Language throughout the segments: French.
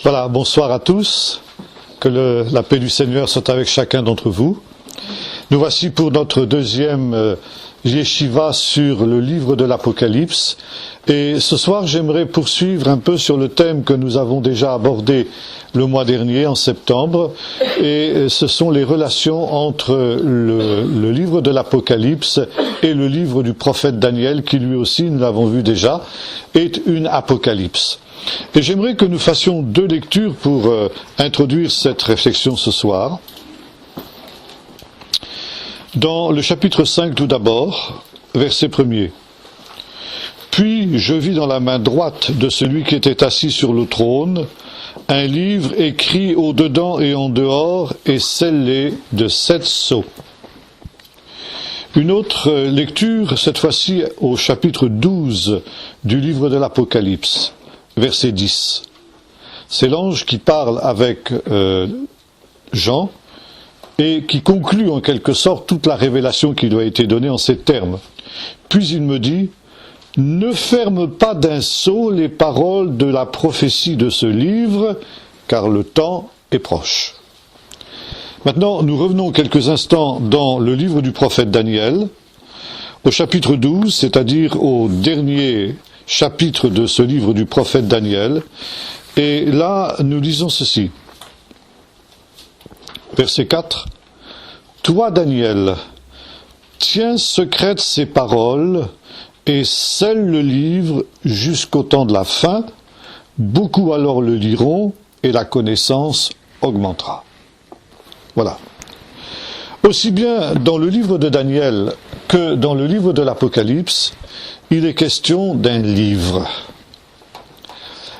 Voilà, bonsoir à tous, que la paix du Seigneur soit avec chacun d'entre vous. Nous voici pour notre deuxième yeshiva sur le livre de l'Apocalypse. Et ce soir, j'aimerais poursuivre un peu sur le thème que nous avons déjà abordé le mois dernier, en septembre. Et ce sont les relations entre le livre de l'Apocalypse et le livre du prophète Daniel, qui lui aussi, nous l'avons vu déjà, est une apocalypse. Et j'aimerais que nous fassions deux lectures pour introduire cette réflexion ce soir. Dans le chapitre 5 tout d'abord, verset 1er. Puis je vis dans la main droite de celui qui était assis sur le trône un livre écrit au-dedans et en dehors et scellé de 7 sceaux. Une autre lecture, cette fois-ci au chapitre 12 du livre de l'Apocalypse, verset 10. C'est l'ange qui parle avec Jean et qui conclut en quelque sorte toute la révélation qui lui a été donnée en ces termes. Puis il me dit, « Ne ferme pas d'un sceau les paroles de la prophétie de ce livre, car le temps est proche. » Maintenant, nous revenons quelques instants dans le livre du prophète Daniel, au chapitre 12, c'est-à-dire au dernier chapitre de ce livre du prophète Daniel. Et là, nous lisons ceci. Verset 4. « Toi, Daniel, tiens secrètes ces paroles et scelle le livre jusqu'au temps de la fin. Beaucoup alors le liront et la connaissance augmentera. » Voilà. Aussi bien dans le livre de Daniel que dans le livre de l'Apocalypse, il est question d'un livre.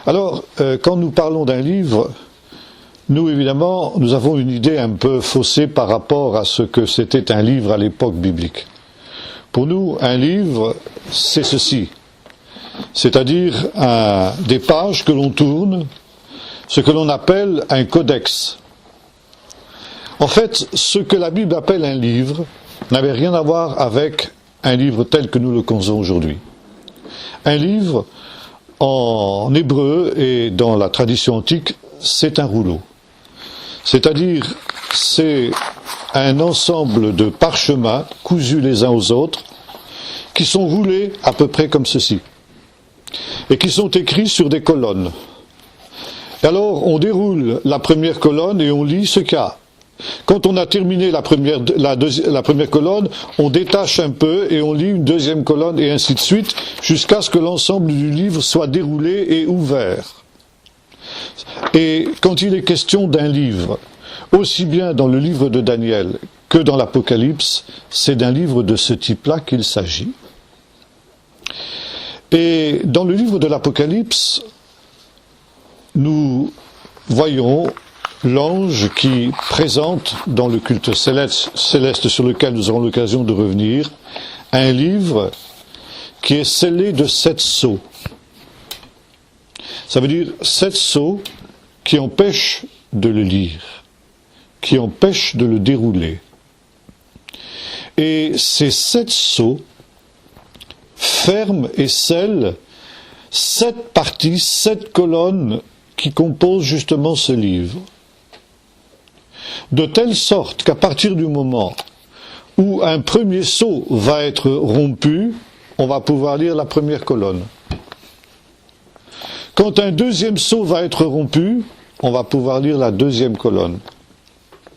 Alors, quand nous parlons d'un livre, nous, évidemment, nous avons une idée un peu faussée par rapport à ce que c'était un livre à l'époque biblique. Pour nous, un livre, c'est ceci. C'est-à-dire des pages que l'on tourne, ce que l'on appelle un codex. En fait, ce que la Bible appelle un livre n'avait rien à voir avec un livre tel que nous le connaissons aujourd'hui. Un livre, en hébreu et dans la tradition antique, c'est un rouleau. C'est-à-dire, c'est un ensemble de parchemins cousus les uns aux autres qui sont roulés à peu près comme ceci et qui sont écrits sur des colonnes. Et alors, on déroule la première colonne et on lit ce qu'il y a. Quand on a terminé la première colonne, on détache un peu et on lit une deuxième colonne et ainsi de suite, jusqu'à ce que l'ensemble du livre soit déroulé et ouvert. Et quand il est question d'un livre, aussi bien dans le livre de Daniel que dans l'Apocalypse, c'est d'un livre de ce type-là qu'il s'agit. Et dans le livre de l'Apocalypse, nous voyons l'ange qui présente dans le culte céleste sur lequel nous aurons l'occasion de revenir, un livre qui est scellé de 7 sceaux. Ça veut dire 7 sceaux qui empêchent de le lire, qui empêchent de le dérouler. Et ces 7 sceaux ferment et scellent 7 parties, 7 colonnes qui composent justement ce livre. De telle sorte qu'à partir du moment où un premier sceau va être rompu, on va pouvoir lire la première colonne. Quand un deuxième sceau va être rompu, on va pouvoir lire la deuxième colonne.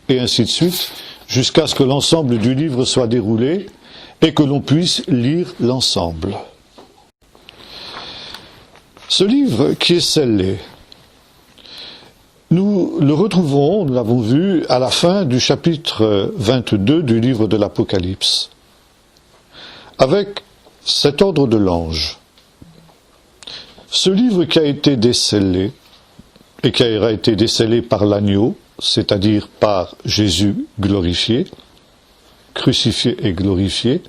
Et ainsi de suite, jusqu'à ce que l'ensemble du livre soit déroulé et que l'on puisse lire l'ensemble. Ce livre qui est scellé, nous le retrouvons, nous l'avons vu, à la fin du chapitre 22 du livre de l'Apocalypse, avec cet ordre de l'ange. Ce livre qui a été décellé, et qui a été décellé par l'agneau, c'est-à-dire par Jésus glorifié, crucifié et glorifié,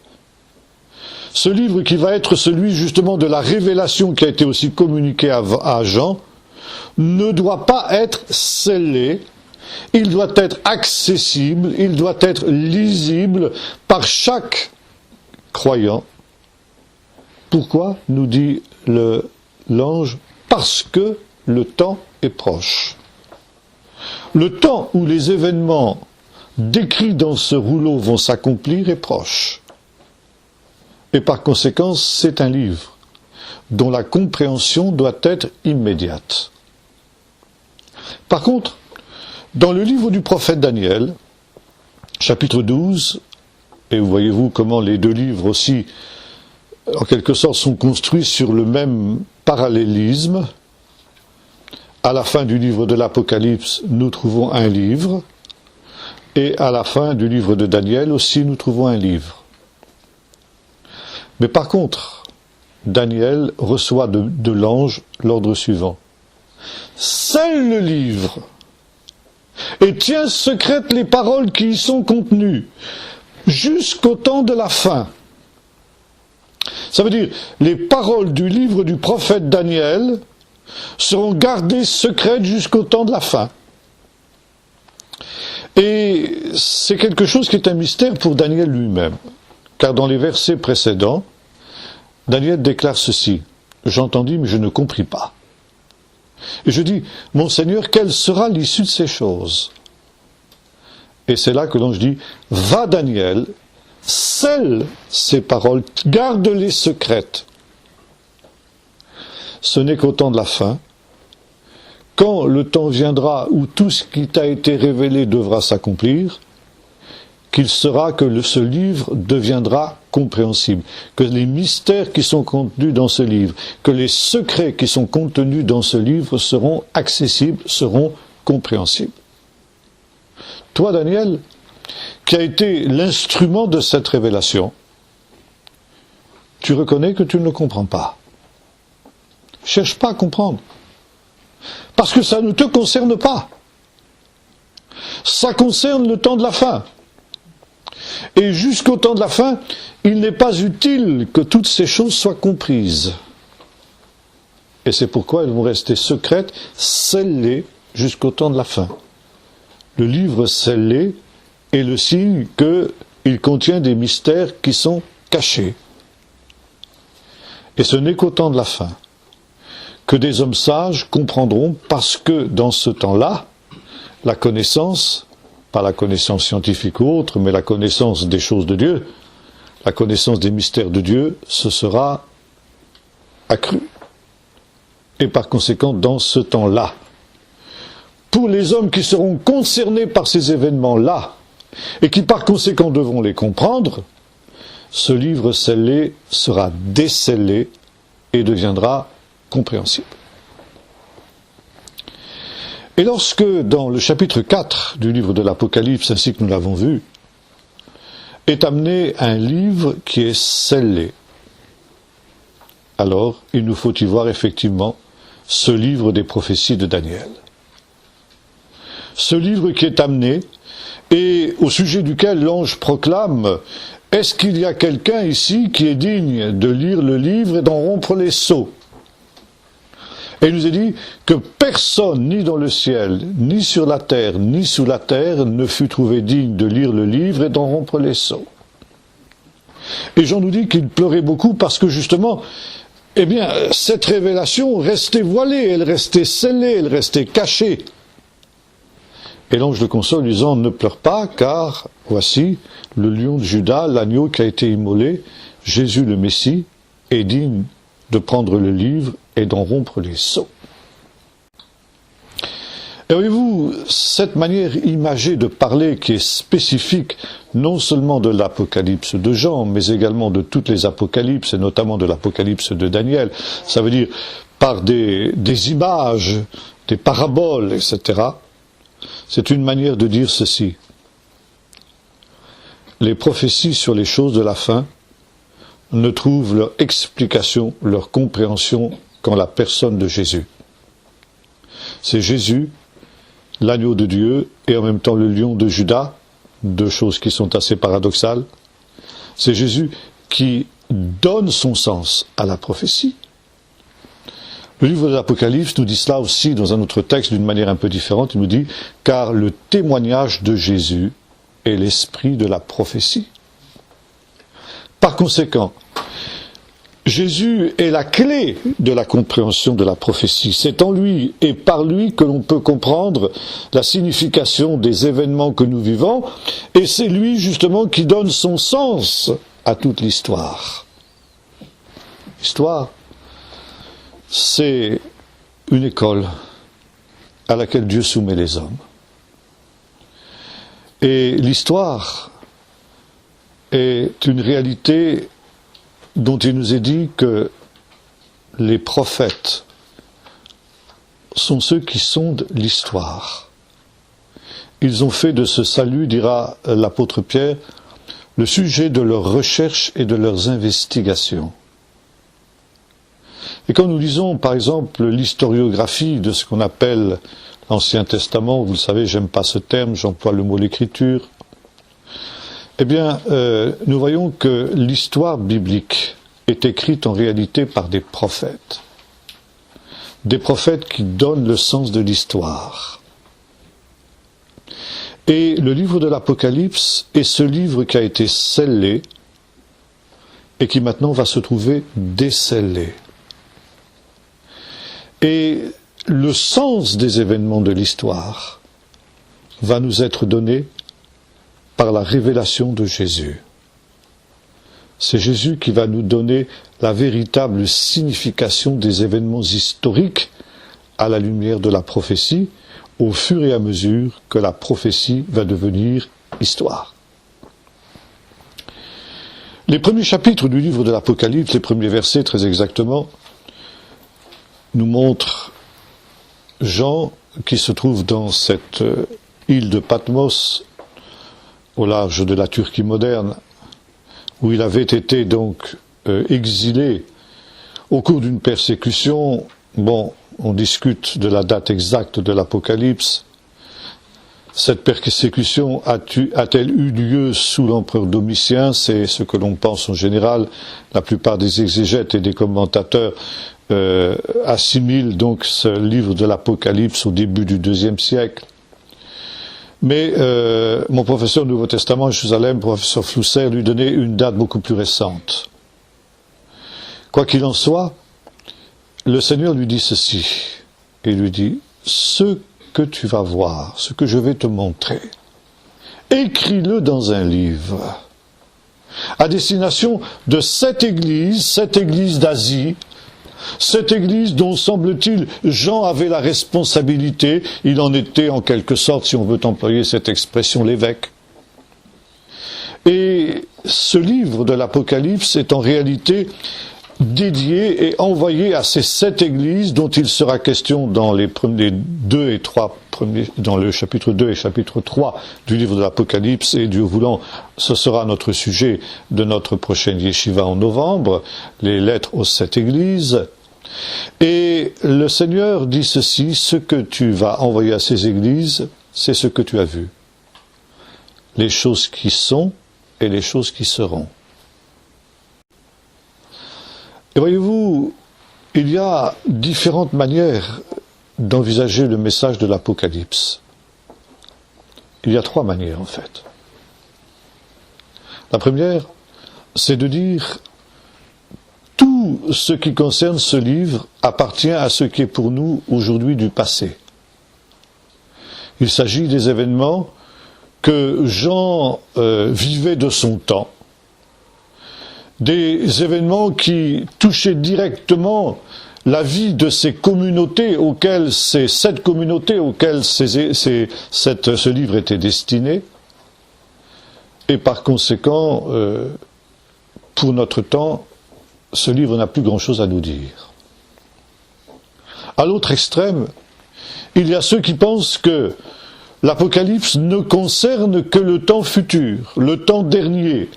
ce livre qui va être celui justement de la révélation qui a été aussi communiquée à Jean, ne doit pas être scellé, il doit être accessible, il doit être lisible par chaque croyant. Pourquoi, nous dit l'ange? Parce que le temps est proche. Le temps où les événements décrits dans ce rouleau vont s'accomplir est proche. Et par conséquent, c'est un livre dont la compréhension doit être immédiate. Par contre, dans le livre du prophète Daniel, chapitre 12, et voyez-vous comment les deux livres aussi, en quelque sorte, sont construits sur le même parallélisme. À la fin du livre de l'Apocalypse, nous trouvons un livre, et à la fin du livre de Daniel aussi, nous trouvons un livre. Mais par contre, Daniel reçoit de l'ange l'ordre suivant. Scelle le livre et tiens secrètes les paroles qui y sont contenues jusqu'au temps de la fin. Ça veut dire, les paroles du livre du prophète Daniel seront gardées secrètes jusqu'au temps de la fin. Et c'est quelque chose qui est un mystère pour Daniel lui-même, car dans les versets précédents, Daniel déclare ceci: « J'entendis, mais je ne compris pas. » Et je dis, « Mon Seigneur, quelle sera l'issue de ces choses ?» Et c'est là que l'ange dit, « Va Daniel, scelle ces paroles, garde-les secrètes. » Ce n'est qu'au temps de la fin, quand le temps viendra où tout ce qui t'a été révélé devra s'accomplir, qu'il sera que ce livre deviendra compréhensible, que les mystères qui sont contenus dans ce livre, que les secrets qui sont contenus dans ce livre seront accessibles, seront compréhensibles. Toi, Daniel, qui as été l'instrument de cette révélation, tu reconnais que tu ne comprends pas. Cherche pas à comprendre. Parce que ça ne te concerne pas. Ça concerne le temps de la fin. Et jusqu'au temps de la fin, il n'est pas utile que toutes ces choses soient comprises. Et c'est pourquoi elles vont rester secrètes, scellées jusqu'au temps de la fin. Le livre scellé est le signe qu'il contient des mystères qui sont cachés. Et ce n'est qu'au temps de la fin que des hommes sages comprendront, parce que dans ce temps-là, la connaissance, pas la connaissance scientifique ou autre, mais la connaissance des choses de Dieu, la connaissance des mystères de Dieu, se sera accrue. Et par conséquent, dans ce temps-là, pour les hommes qui seront concernés par ces événements-là, et qui par conséquent devront les comprendre, ce livre scellé sera décellé et deviendra compréhensible. Et lorsque, dans le chapitre 4 du livre de l'Apocalypse, ainsi que nous l'avons vu, est amené un livre qui est scellé, alors il nous faut y voir effectivement ce livre des prophéties de Daniel. Ce livre qui est amené, et au sujet duquel l'ange proclame: « Est-ce qu'il y a quelqu'un ici qui est digne de lire le livre et d'en rompre les sceaux ?» Et il nous est dit que personne, ni dans le ciel, ni sur la terre, ni sous la terre, ne fut trouvé digne de lire le livre et d'en rompre les sceaux. Et Jean nous dit qu'il pleurait beaucoup parce que justement, eh bien, cette révélation restait voilée, elle restait scellée, elle restait cachée. Et l'ange le console, lui disant: « Ne pleure pas, car voici le lion de Juda, l'agneau qui a été immolé, Jésus le Messie, est digne de prendre le livre et d'en rompre les sceaux. » Et voyez-vous, cette manière imagée de parler qui est spécifique non seulement de l'Apocalypse de Jean, mais également de toutes les Apocalypses, et notamment de l'Apocalypse de Daniel, ça veut dire par des images, des paraboles, etc., c'est une manière de dire ceci. Les prophéties sur les choses de la fin ne trouvent leur explication, leur compréhension qu'en la personne de Jésus. C'est Jésus, l'agneau de Dieu, et en même temps le lion de Juda, deux choses qui sont assez paradoxales. C'est Jésus qui donne son sens à la prophétie. Le livre de l'Apocalypse nous dit cela aussi dans un autre texte d'une manière un peu différente. Il nous dit « Car le témoignage de Jésus est l'esprit de la prophétie ». Par conséquent, Jésus est la clé de la compréhension de la prophétie. C'est en lui et par lui que l'on peut comprendre la signification des événements que nous vivons, et c'est lui justement qui donne son sens à toute l'histoire. L'histoire, c'est une école à laquelle Dieu soumet les hommes. Et l'histoire est une réalité dont il nous est dit que les prophètes sont ceux qui sondent l'histoire. Ils ont fait de ce salut, dira l'apôtre Pierre, le sujet de leurs recherches et de leurs investigations. Et quand nous lisons, par exemple, l'historiographie de ce qu'on appelle l'Ancien Testament, vous le savez, j'aime pas ce terme, j'emploie le mot l'écriture, eh bien, nous voyons que l'histoire biblique est écrite en réalité par des prophètes. Des prophètes qui donnent le sens de l'histoire. Et le livre de l'Apocalypse est ce livre qui a été scellé et qui maintenant va se trouver décellé. Et le sens des événements de l'histoire va nous être donné par la révélation de Jésus. C'est Jésus qui va nous donner la véritable signification des événements historiques à la lumière de la prophétie, au fur et à mesure que la prophétie va devenir histoire. Les premiers chapitres du livre de l'Apocalypse, les premiers versets très exactement, nous montrent Jean qui se trouve dans cette île de Patmos, au large de la Turquie moderne, où il avait été donc exilé au cours d'une persécution. Bon, on discute de la date exacte de l'Apocalypse. Cette persécution a-t-elle eu lieu sous l'empereur Domitien? C'est ce que l'on pense en général. La plupart des exégètes et des commentateurs assimilent donc ce livre de l'Apocalypse au début du IIe siècle. Mais mon professeur du Nouveau Testament à Jérusalem, professeur Flousser, lui donnait une date beaucoup plus récente. Quoi qu'il en soit, le Seigneur lui dit ceci. Il lui dit, ce que tu vas voir, ce que je vais te montrer, écris-le dans un livre, à destination de cette église d'Asie, cette église dont, semble-t-il, Jean avait la responsabilité, il en était en quelque sorte, si on veut employer cette expression, l'évêque. Et ce livre de l'Apocalypse est en réalité dédié et envoyé à ces 7 églises dont il sera question dans les premiers 2 et 3 premiers, dans le chapitre 2 et chapitre 3 du livre de l'Apocalypse, et Dieu voulant, ce sera notre sujet de notre prochaine yeshiva en novembre, les lettres aux 7 églises. Et le Seigneur dit ceci, ce que tu vas envoyer à ces églises, c'est ce que tu as vu. Les choses qui sont et les choses qui seront. Et voyez-vous, il y a différentes manières d'envisager le message de l'Apocalypse. Il y a 3 manières en fait. La première, c'est de dire tout ce qui concerne ce livre appartient à ce qui est pour nous aujourd'hui du passé. Il s'agit des événements que Jean vivait de son temps, des événements qui touchaient directement la vie de ces communautés auxquelles, ces 7 communautés auxquelles ce livre était destiné, et par conséquent, pour notre temps, ce livre n'a plus grand-chose à nous dire. À l'autre extrême, il y a ceux qui pensent que l'Apocalypse ne concerne que le temps futur, le temps dernier,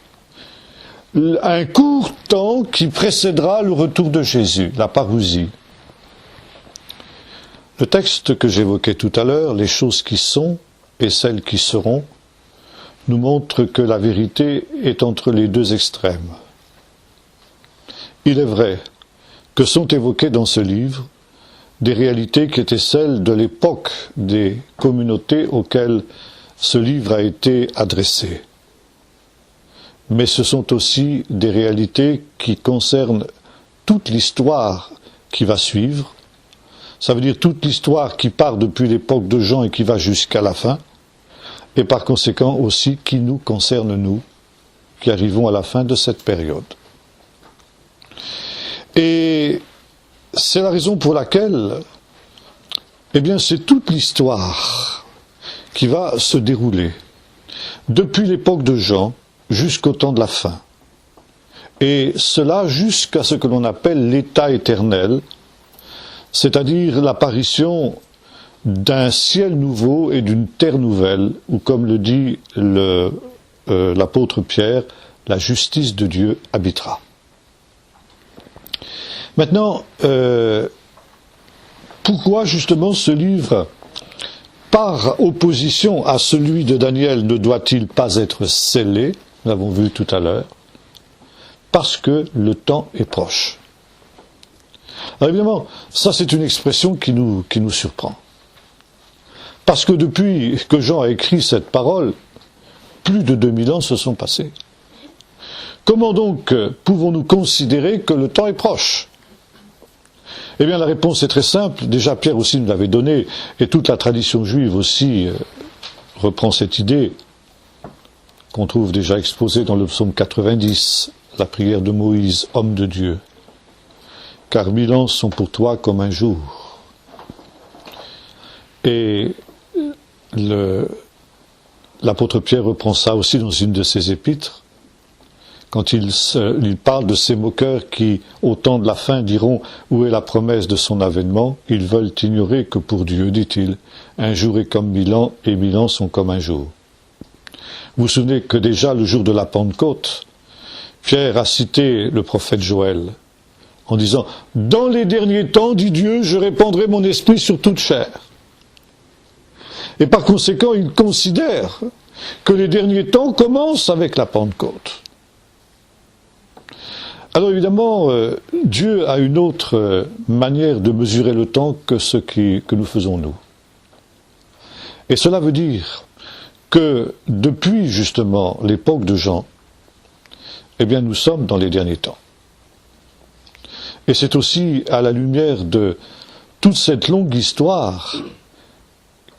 un court temps qui précédera le retour de Jésus, la parousie. Le texte que j'évoquais tout à l'heure, les choses qui sont et celles qui seront, nous montre que la vérité est entre les 2 extrêmes. Il est vrai que sont évoquées dans ce livre des réalités qui étaient celles de l'époque des communautés auxquelles ce livre a été adressé. Mais ce sont aussi des réalités qui concernent toute l'histoire qui va suivre. Ça veut dire toute l'histoire qui part depuis l'époque de Jean et qui va jusqu'à la fin. Et par conséquent aussi qui nous concerne, nous, qui arrivons à la fin de cette période. Et c'est la raison pour laquelle, eh bien, c'est toute l'histoire qui va se dérouler, depuis l'époque de Jean jusqu'au temps de la fin. Et cela jusqu'à ce que l'on appelle l'état éternel, c'est-à-dire l'apparition d'un ciel nouveau et d'une terre nouvelle, ou comme le dit l'apôtre Pierre, la justice de Dieu habitera. Maintenant, pourquoi justement ce livre, par opposition à celui de Daniel, ne doit-il pas être scellé? Nous l'avons vu tout à l'heure. Parce que le temps est proche. Alors évidemment, ça c'est une expression qui nous surprend. Parce que depuis que Jean a écrit cette parole, plus de 2000 ans se sont passés. Comment donc pouvons-nous considérer que le temps est proche? Eh bien la réponse est très simple, déjà Pierre aussi nous l'avait donnée, et toute la tradition juive aussi reprend cette idée qu'on trouve déjà exposée dans le psaume 90, la prière de Moïse, homme de Dieu. Car 1000 ans sont pour toi comme un jour. Et l'apôtre Pierre reprend ça aussi dans une de ses épîtres, quand il parle de ces moqueurs qui, au temps de la fin, diront « Où est la promesse de son avènement ?» Ils veulent ignorer que pour Dieu, dit-il, un jour est comme 1000 ans et 1000 ans sont comme un jour. Vous vous souvenez que déjà le jour de la Pentecôte, Pierre a cité le prophète Joël en disant « Dans les derniers temps, dit Dieu, je répandrai mon esprit sur toute chair. » Et par conséquent, il considère que les derniers temps commencent avec la Pentecôte. Alors évidemment, Dieu a une autre manière de mesurer le temps que ce que nous faisons nous. Et cela veut dire que depuis justement l'époque de Jean, eh bien nous sommes dans les derniers temps. Et c'est aussi à la lumière de toute cette longue histoire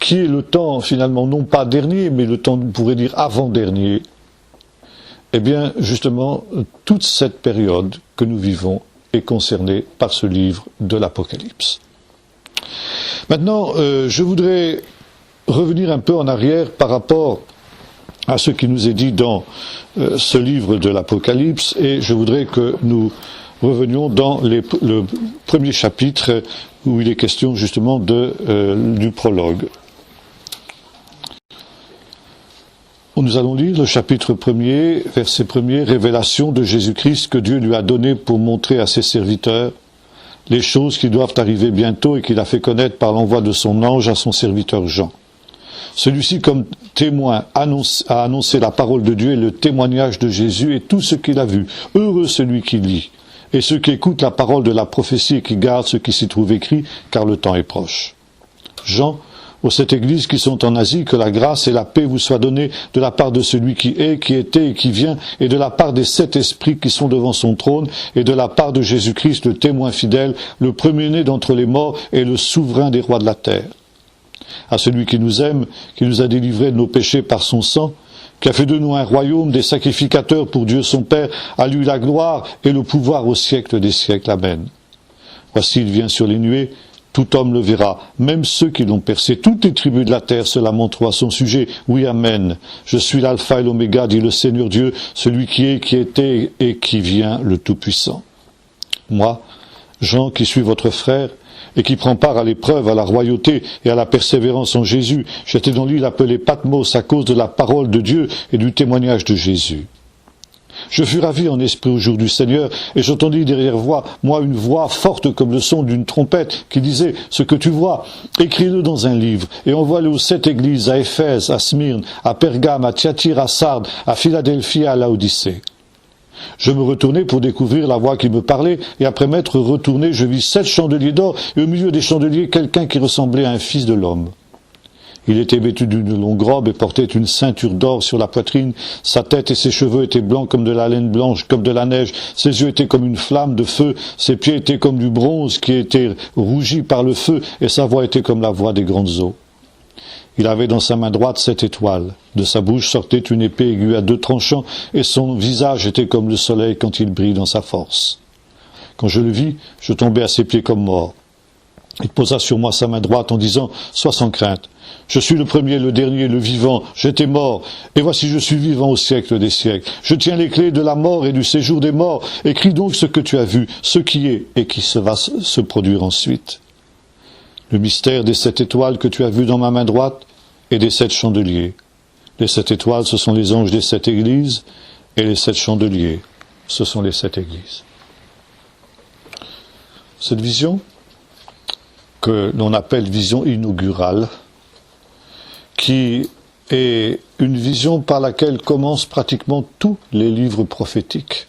qui est le temps finalement non pas dernier, mais le temps, on pourrait dire avant-dernier, eh bien justement toute cette période que nous vivons est concernée par ce livre de l'Apocalypse. Maintenant, je voudrais revenir un peu en arrière par rapport à ce qui nous est dit dans ce livre de l'Apocalypse, et je voudrais que nous revenions dans le premier chapitre où il est question justement du prologue. Nous allons lire le chapitre 1er, verset 1er, révélation de Jésus-Christ que Dieu lui a donné pour montrer à ses serviteurs les choses qui doivent arriver bientôt et qu'il a fait connaître par l'envoi de son ange à son serviteur Jean. Celui-ci, comme témoin, a annoncé la parole de Dieu et le témoignage de Jésus et tout ce qu'il a vu. Heureux celui qui lit, et ceux qui écoutent la parole de la prophétie et qui gardent ce qui s'y trouve écrit, car le temps est proche. Jean, aux 7 églises qui sont en Asie, que la grâce et la paix vous soient données de la part de celui qui est, qui était et qui vient, et de la part des 7 esprits qui sont devant son trône, et de la part de Jésus-Christ, le témoin fidèle, le premier-né d'entre les morts et le souverain des rois de la terre. À celui qui nous aime, qui nous a délivrés de nos péchés par son sang, qui a fait de nous un royaume, des sacrificateurs pour Dieu son Père, à lui la gloire et le pouvoir au siècle des siècles. Amen. Voici, il vient sur les nuées, tout homme le verra, même ceux qui l'ont percé. Toutes les tribus de la terre se lamenteront à son sujet. Oui, amen. Je suis l'alpha et l'oméga, dit le Seigneur Dieu, celui qui est, qui était et qui vient, le Tout-Puissant. Moi, Jean, qui suis votre frère, et qui prend part à l'épreuve, à la royauté et à la persévérance en Jésus, j'étais dans l'île appelée Patmos à cause de la parole de Dieu et du témoignage de Jésus. Je fus ravi en esprit au jour du Seigneur, et j'entendis derrière moi une voix forte comme le son d'une trompette, qui disait, « Ce que tu vois, écris-le dans un livre, et envoie-le aux 7 églises, à Éphèse, à Smyrne, à Pergame, à Thyatire, à Sardes, à Philadelphie et à Laodicée. » Je me retournai pour découvrir la voix qui me parlait, et après m'être retourné, je vis 7 chandeliers d'or, et au milieu des chandeliers, quelqu'un qui ressemblait à un fils de l'homme. Il était vêtu d'une longue robe et portait une ceinture d'or sur la poitrine. Sa tête et ses cheveux étaient blancs comme de la laine blanche, comme de la neige. Ses yeux étaient comme une flamme de feu. Ses pieds étaient comme du bronze qui était rougi par le feu, et sa voix était comme la voix des grandes eaux. Il avait dans sa main droite 7 étoiles. De sa bouche sortait une épée aiguë à 2 tranchants, et son visage était comme le soleil quand il brille dans sa force. Quand je le vis, je tombai à ses pieds comme mort. Il posa sur moi sa main droite en disant « Sois sans crainte. Je suis le premier, le dernier, le vivant. J'étais mort, et voici je suis vivant au siècle des siècles. Je tiens les clés de la mort et du séjour des morts. Écris donc ce que tu as vu, ce qui est et qui va se produire ensuite. Le mystère des 7 étoiles que tu as vues dans ma main droite et des 7 chandeliers. Les 7 étoiles, ce sont les anges des 7 églises, et les 7 chandeliers, ce sont les 7 églises. » Cette vision, que l'on appelle vision inaugurale, qui est une vision par laquelle commencent pratiquement tous les livres prophétiques.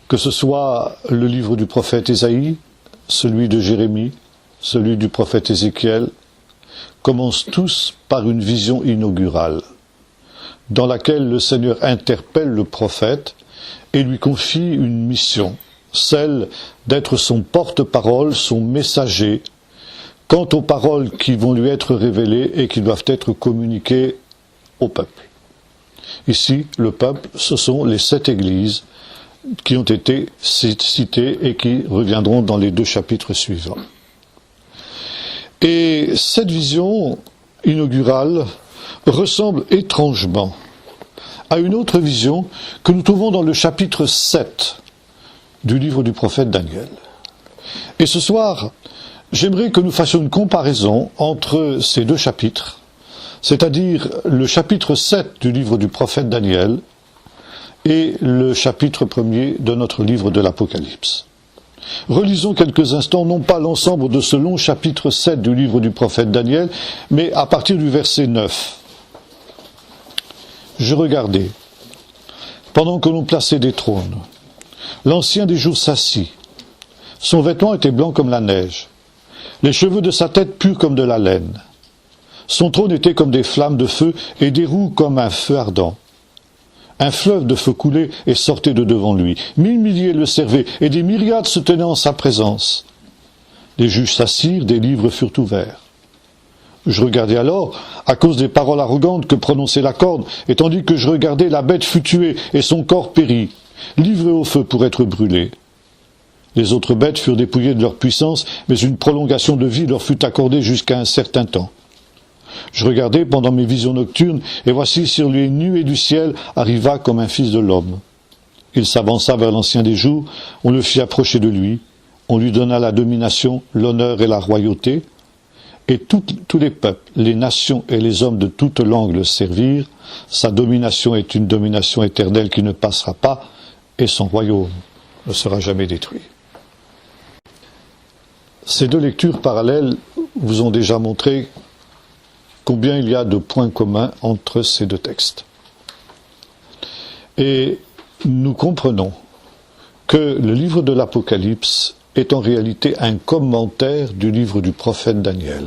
Que ce soit le livre du prophète Ésaïe, celui de Jérémie, celui du prophète Ézéchiel, commencent tous par une vision inaugurale, dans laquelle le Seigneur interpelle le prophète et lui confie une mission, celle d'être son porte-parole, son messager, quant aux paroles qui vont lui être révélées et qui doivent être communiquées au peuple. Ici, le peuple, ce sont les 7 églises qui ont été citées et qui reviendront dans les 2 chapitres suivants. Et cette vision inaugurale ressemble étrangement à une autre vision que nous trouvons dans le chapitre 7 du livre du prophète Daniel. Et ce soir, j'aimerais que nous fassions une comparaison entre ces 2 chapitres, c'est-à-dire le chapitre 7 du livre du prophète Daniel et le chapitre 1er de notre livre de l'Apocalypse. Relisons quelques instants, non pas l'ensemble de ce long chapitre 7 du livre du prophète Daniel, mais à partir du verset 9. Je regardais, pendant que l'on plaçait des trônes, l'ancien des jours s'assit. Son vêtement était blanc comme la neige, les cheveux de sa tête purs comme de la laine. Son trône était comme des flammes de feu et des roues comme un feu ardent. Un fleuve de feu coulait et sortait de devant lui. 1000 milliers le servaient et des myriades se tenaient en sa présence. Les juges s'assirent, des livres furent ouverts. Je regardais alors, à cause des paroles arrogantes que prononçait la corne, et tandis que je regardais, la bête fut tuée et son corps périt, livré au feu pour être brûlé. Les autres bêtes furent dépouillées de leur puissance, mais une prolongation de vie leur fut accordée jusqu'à un certain temps. Je regardais pendant mes visions nocturnes, et voici sur les nuées du ciel arriva comme un fils de l'homme. Il s'avança vers l'ancien des jours, on le fit approcher de lui, on lui donna la domination, l'honneur et la royauté, et tous les peuples, les nations et les hommes de toute langue le servirent. Sa domination est une domination éternelle qui ne passera pas, et son royaume ne sera jamais détruit. Ces 2 lectures parallèles vous ont déjà montré combien il y a de points communs entre ces 2 textes. Et nous comprenons que le livre de l'Apocalypse est en réalité un commentaire du livre du prophète Daniel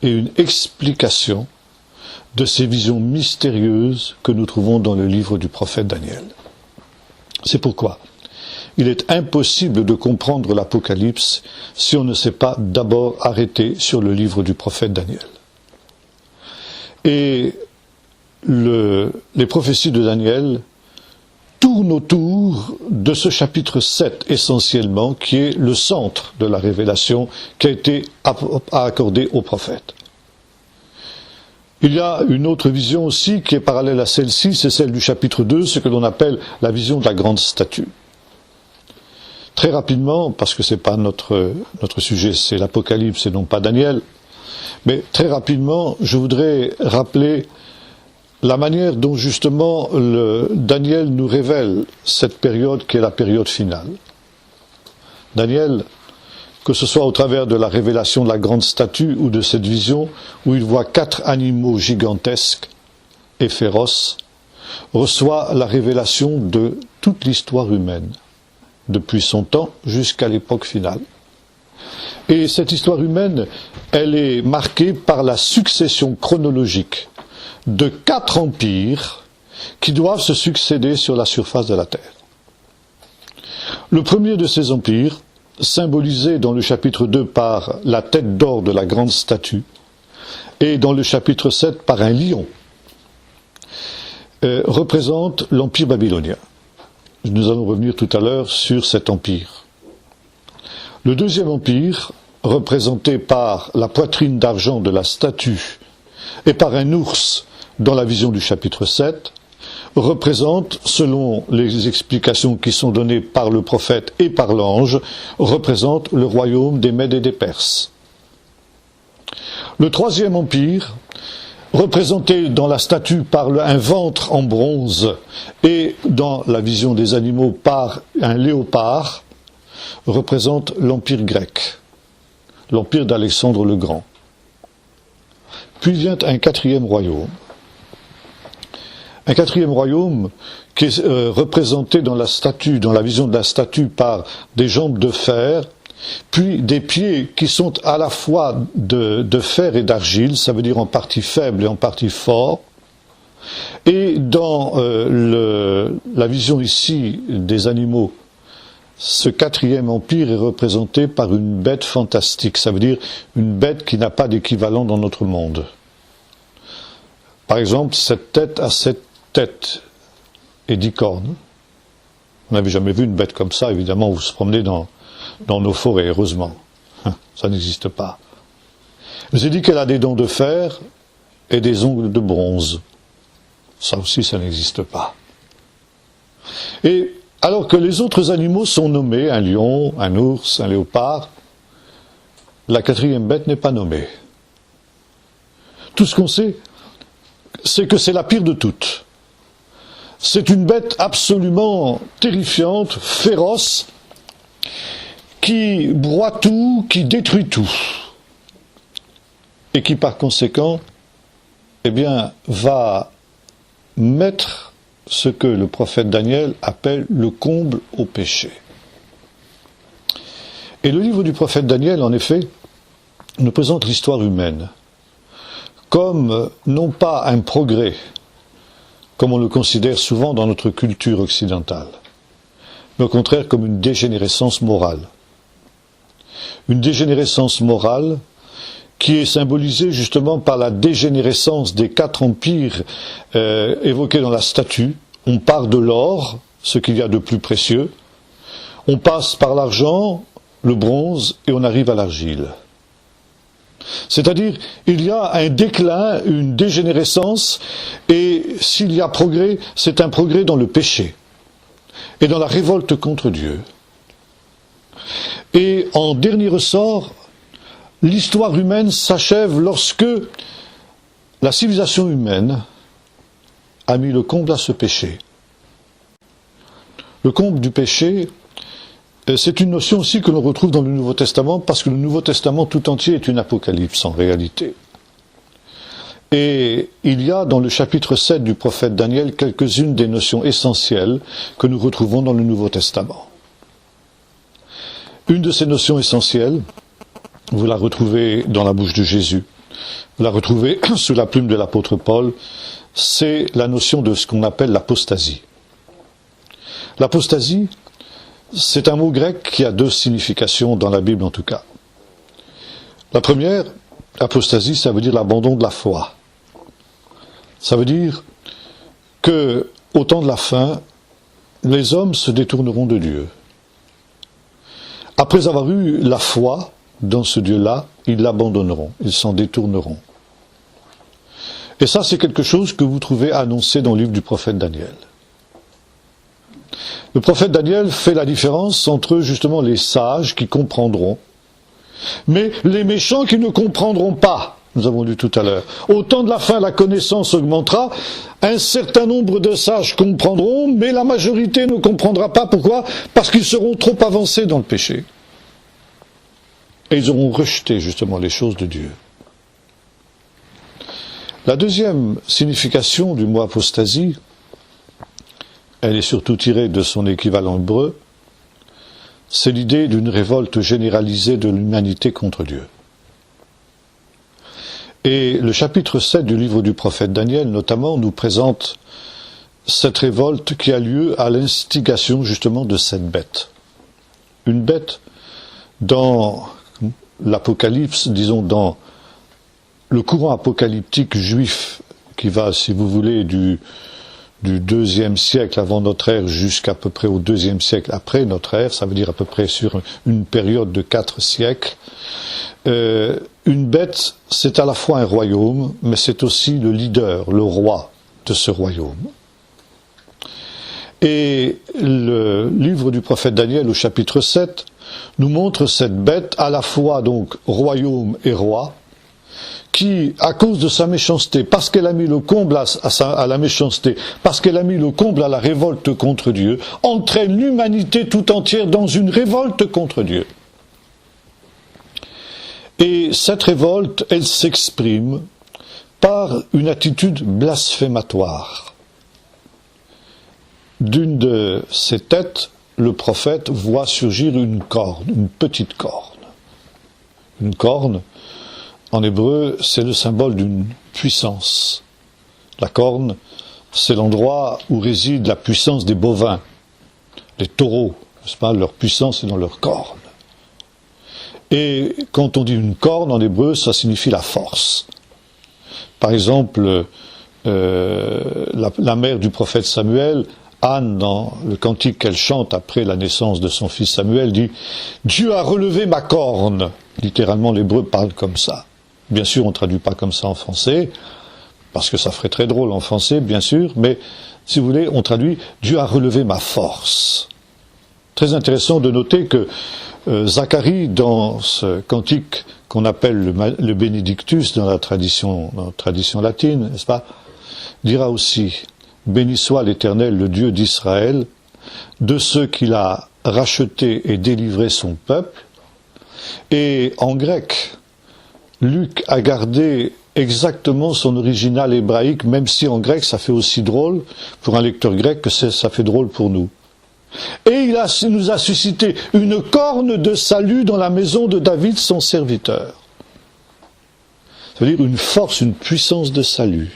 et une explication de ces visions mystérieuses que nous trouvons dans le livre du prophète Daniel. C'est pourquoi il est impossible de comprendre l'Apocalypse si on ne s'est pas d'abord arrêté sur le livre du prophète Daniel. Et les prophéties de Daniel tournent autour de ce chapitre 7 essentiellement, qui est le centre de la révélation qui a été accordée au prophète. Il y a une autre vision aussi qui est parallèle à celle-ci, c'est celle du chapitre 2, ce que l'on appelle la vision de la grande statue. Très rapidement, parce que ce n'est pas notre sujet, c'est l'Apocalypse et non pas Daniel, mais très rapidement, je voudrais rappeler la manière dont justement Daniel nous révèle cette période qui est la période finale. Daniel, que ce soit au travers de la révélation de la grande statue ou de cette vision où il voit 4 animaux gigantesques et féroces, reçoit la révélation de toute l'histoire humaine, depuis son temps jusqu'à l'époque finale. Et cette histoire humaine, elle est marquée par la succession chronologique de 4 empires qui doivent se succéder sur la surface de la terre. Le premier de ces empires, symbolisé dans le chapitre 2 par la tête d'or de la grande statue, et dans le chapitre 7 par un lion, représente l'empire babylonien. Nous allons revenir tout à l'heure sur cet empire. Le deuxième empire, représenté par la poitrine d'argent de la statue et par un ours dans la vision du chapitre 7, représente, selon les explications qui sont données par le prophète et par l'ange, représente le royaume des Mèdes et des Perses. Le troisième empire, représenté dans la statue par un ventre en bronze et dans la vision des animaux par un léopard, représente l'empire grec, l'empire d'Alexandre le Grand. Puis vient un quatrième royaume. Un quatrième royaume qui est représenté dans la statue, dans la vision de la statue par des jambes de fer, puis des pieds qui sont à la fois de fer et d'argile, ça veut dire en partie faible et en partie fort. Et dans la vision ici des animaux, ce quatrième empire est représenté par une bête fantastique, ça veut dire une bête qui n'a pas d'équivalent dans notre monde. Par exemple, cette tête a 7 têtes et 10 cornes. Vous n'avez jamais vu une bête comme ça, évidemment, vous se promenez dans nos forêts, heureusement. Ça n'existe pas. Je vous ai dit qu'elle a des dents de fer et des ongles de bronze. Ça aussi, ça n'existe pas. Et alors que les autres animaux sont nommés, un lion, un ours, un léopard, la quatrième bête n'est pas nommée. Tout ce qu'on sait, c'est que c'est la pire de toutes. C'est une bête absolument terrifiante, féroce, qui broie tout, qui détruit tout, et qui par conséquent, va mettre ce que le prophète Daniel appelle le comble au péché. Et le livre du prophète Daniel, en effet, nous présente l'histoire humaine comme non pas un progrès, comme on le considère souvent dans notre culture occidentale, mais au contraire comme une dégénérescence morale. Une dégénérescence morale qui est symbolisée justement par la dégénérescence des 4 empires évoqués dans la statue. On part de l'or, ce qu'il y a de plus précieux, on passe par l'argent, le bronze, et on arrive à l'argile. C'est-à-dire, il y a un déclin, une dégénérescence, et s'il y a progrès, c'est un progrès dans le péché et dans la révolte contre Dieu. Et en dernier ressort, l'histoire humaine s'achève lorsque la civilisation humaine a mis le comble à ce péché. Le comble du péché, c'est une notion aussi que l'on retrouve dans le Nouveau Testament, parce que le Nouveau Testament tout entier est une apocalypse en réalité. Et il y a dans le chapitre 7 du prophète Daniel quelques-unes des notions essentielles que nous retrouvons dans le Nouveau Testament. Une de ces notions essentielles, vous la retrouvez dans la bouche de Jésus, vous la retrouvez sous la plume de l'apôtre Paul, c'est la notion de ce qu'on appelle l'apostasie. L'apostasie, c'est un mot grec qui a 2 significations dans la Bible en tout cas. La première, apostasie, ça veut dire l'abandon de la foi. Ça veut dire que, au temps de la fin, les hommes se détourneront de Dieu. Après avoir eu la foi dans ce Dieu-là, ils l'abandonneront, ils s'en détourneront. Et ça, c'est quelque chose que vous trouvez annoncé dans le livre du prophète Daniel. Le prophète Daniel fait la différence entre justement les sages qui comprendront, mais les méchants qui ne comprendront pas. Nous avons dit tout à l'heure. Au temps de la fin, la connaissance augmentera. Un certain nombre de sages comprendront, mais la majorité ne comprendra pas. Pourquoi ? Parce qu'ils seront trop avancés dans le péché. Et ils auront rejeté justement les choses de Dieu. La deuxième signification du mot apostasie, elle est surtout tirée de son équivalent hébreu, c'est l'idée d'une révolte généralisée de l'humanité contre Dieu. Et le chapitre 7 du livre du prophète Daniel, notamment, nous présente cette révolte qui a lieu à l'instigation justement de cette bête. Une bête dans l'Apocalypse, disons dans le courant apocalyptique juif qui va, si vous voulez, du IIe siècle avant notre ère jusqu'à peu près au IIe siècle après notre ère, ça veut dire à peu près sur une période de 4 siècles. Une bête, c'est à la fois un royaume, mais c'est aussi le leader, le roi de ce royaume. Et le livre du prophète Daniel au chapitre 7 nous montre cette bête à la fois donc royaume et roi, qui, à cause de sa méchanceté, parce qu'elle a mis le comble à la méchanceté, parce qu'elle a mis le comble à la révolte contre Dieu, entraîne l'humanité tout entière dans une révolte contre Dieu. Et cette révolte, elle s'exprime par une attitude blasphématoire. D'une de ses têtes, le prophète voit surgir une corne, une petite corne. Une corne, en hébreu, c'est le symbole d'une puissance. La corne, c'est l'endroit où réside la puissance des bovins, les taureaux, n'est-ce pas, leur puissance est dans leur corne. Et quand on dit une corne en hébreu, ça signifie la force. Par exemple, la mère du prophète Samuel, Anne, dans le cantique qu'elle chante après la naissance de son fils Samuel, dit « Dieu a relevé ma corne ». Littéralement, l'hébreu parle comme ça. Bien sûr, on ne traduit pas comme ça en français, parce que ça ferait très drôle en français, bien sûr, mais si vous voulez, on traduit « Dieu a relevé ma force ». Très intéressant de noter que Zacharie, dans ce cantique qu'on appelle le Benedictus dans la tradition latine, n'est-ce pas, dira aussi « Béni soit l'Éternel, le Dieu d'Israël, de ceux qu'il a rachetés et délivré son peuple ». Et en grec, Luc a gardé exactement son original hébraïque, même si en grec ça fait aussi drôle pour un lecteur grec que ça fait drôle pour nous. Et il nous a suscité une corne de salut dans la maison de David, son serviteur. C'est-à-dire une force, une puissance de salut.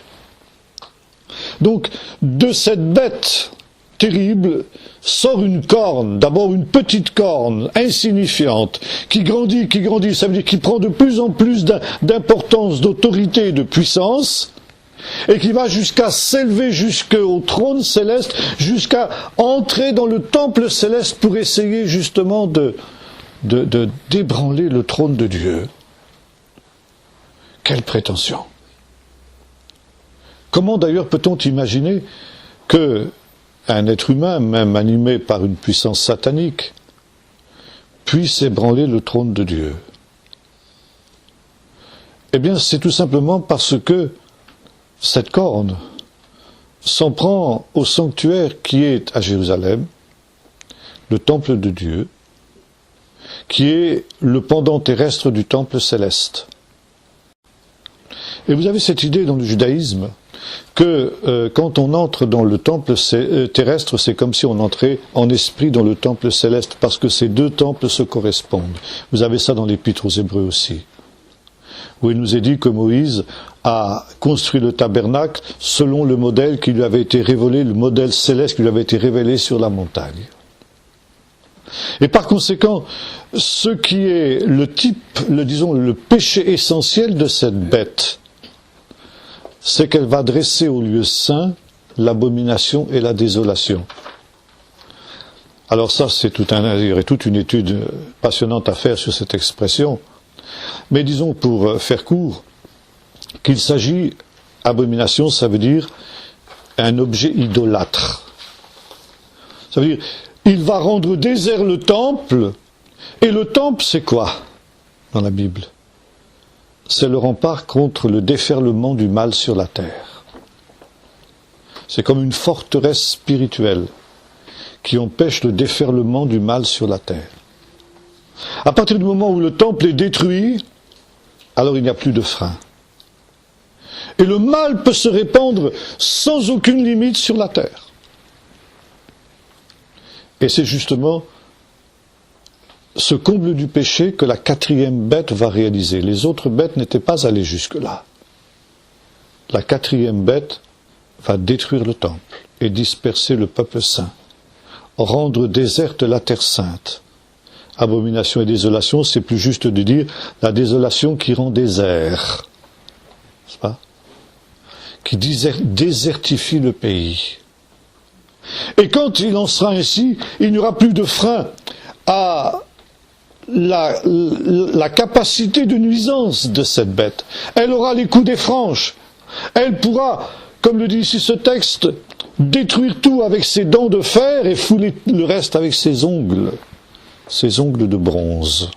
Donc, de cette bête terrible sort une corne, d'abord une petite corne insignifiante, qui grandit, ça veut dire qui prend de plus en plus d'importance, d'autorité et de puissance, et qui va jusqu'à s'élever jusqu'au trône céleste, jusqu'à entrer dans le temple céleste pour essayer justement de d'ébranler le trône de Dieu. Quelle prétention! Comment d'ailleurs peut-on imaginer que un être humain, même animé par une puissance satanique, puisse ébranler le trône de Dieu? Eh bien, c'est tout simplement parce que cette corne s'en prend au sanctuaire qui est à Jérusalem, le temple de Dieu, qui est le pendant terrestre du temple céleste. Et vous avez cette idée dans le judaïsme que quand on entre dans le temple terrestre, c'est comme si on entrait en esprit dans le temple céleste, parce que ces deux temples se correspondent. Vous avez ça dans l'Épître aux Hébreux aussi, où il nous est dit que Moïse a construit le tabernacle selon le modèle qui lui avait été révélé, le modèle céleste qui lui avait été révélé sur la montagne. Et par conséquent, ce qui est le type, disons, le péché essentiel de cette bête, c'est qu'elle va dresser au lieu saint l'abomination et la désolation. Alors ça, c'est toute une étude passionnante à faire sur cette expression. Mais disons, pour faire court, qu'il s'agit, abomination, ça veut dire un objet idolâtre. Ça veut dire, il va rendre désert le temple, et le temple, c'est quoi dans la Bible? C'est le rempart contre le déferlement du mal sur la terre. C'est comme une forteresse spirituelle qui empêche le déferlement du mal sur la terre. À partir du moment où le temple est détruit, alors il n'y a plus de frein. Et le mal peut se répandre sans aucune limite sur la terre. Et c'est justement ce comble du péché que la quatrième bête va réaliser. Les autres bêtes n'étaient pas allées jusque-là. La quatrième bête va détruire le temple et disperser le peuple saint, rendre déserte la terre sainte. Abomination et désolation, c'est plus juste de dire la désolation qui rend désert, n'est-ce pas? Qui désertifie le pays. Et quand il en sera ainsi, il n'y aura plus de frein à la capacité de nuisance de cette bête. Elle aura les coups des franches. Elle pourra, comme le dit ici ce texte, détruire tout avec ses dents de fer et fouler le reste avec ses ongles de bronze.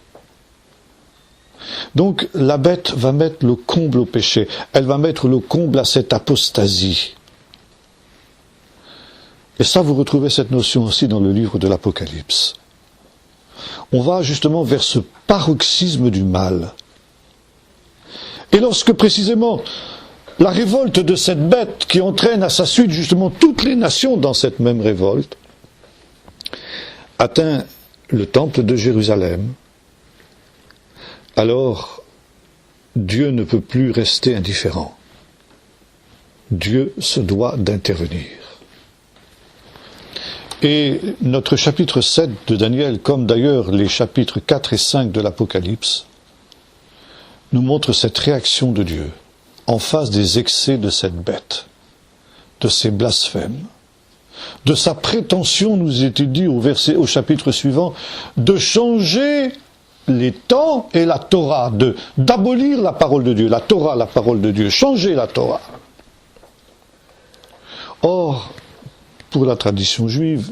Donc la bête va mettre le comble au péché. Elle va mettre le comble à cette apostasie. Et ça, vous retrouvez cette notion aussi dans le livre de l'Apocalypse. On va justement vers ce paroxysme du mal. Et lorsque précisément la révolte de cette bête qui entraîne à sa suite justement toutes les nations dans cette même révolte, atteint le temple de Jérusalem, alors Dieu ne peut plus rester indifférent. Dieu se doit d'intervenir. Et notre chapitre 7 de Daniel, comme d'ailleurs les chapitres 4 et 5 de l'Apocalypse, nous montre cette réaction de Dieu en face des excès de cette bête, de ses blasphèmes, de sa prétention, nous était dit au chapitre suivant, de changer les temps et la Torah, d'abolir la parole de Dieu, la Torah, la parole de Dieu, changer la Torah. Or, pour la tradition juive,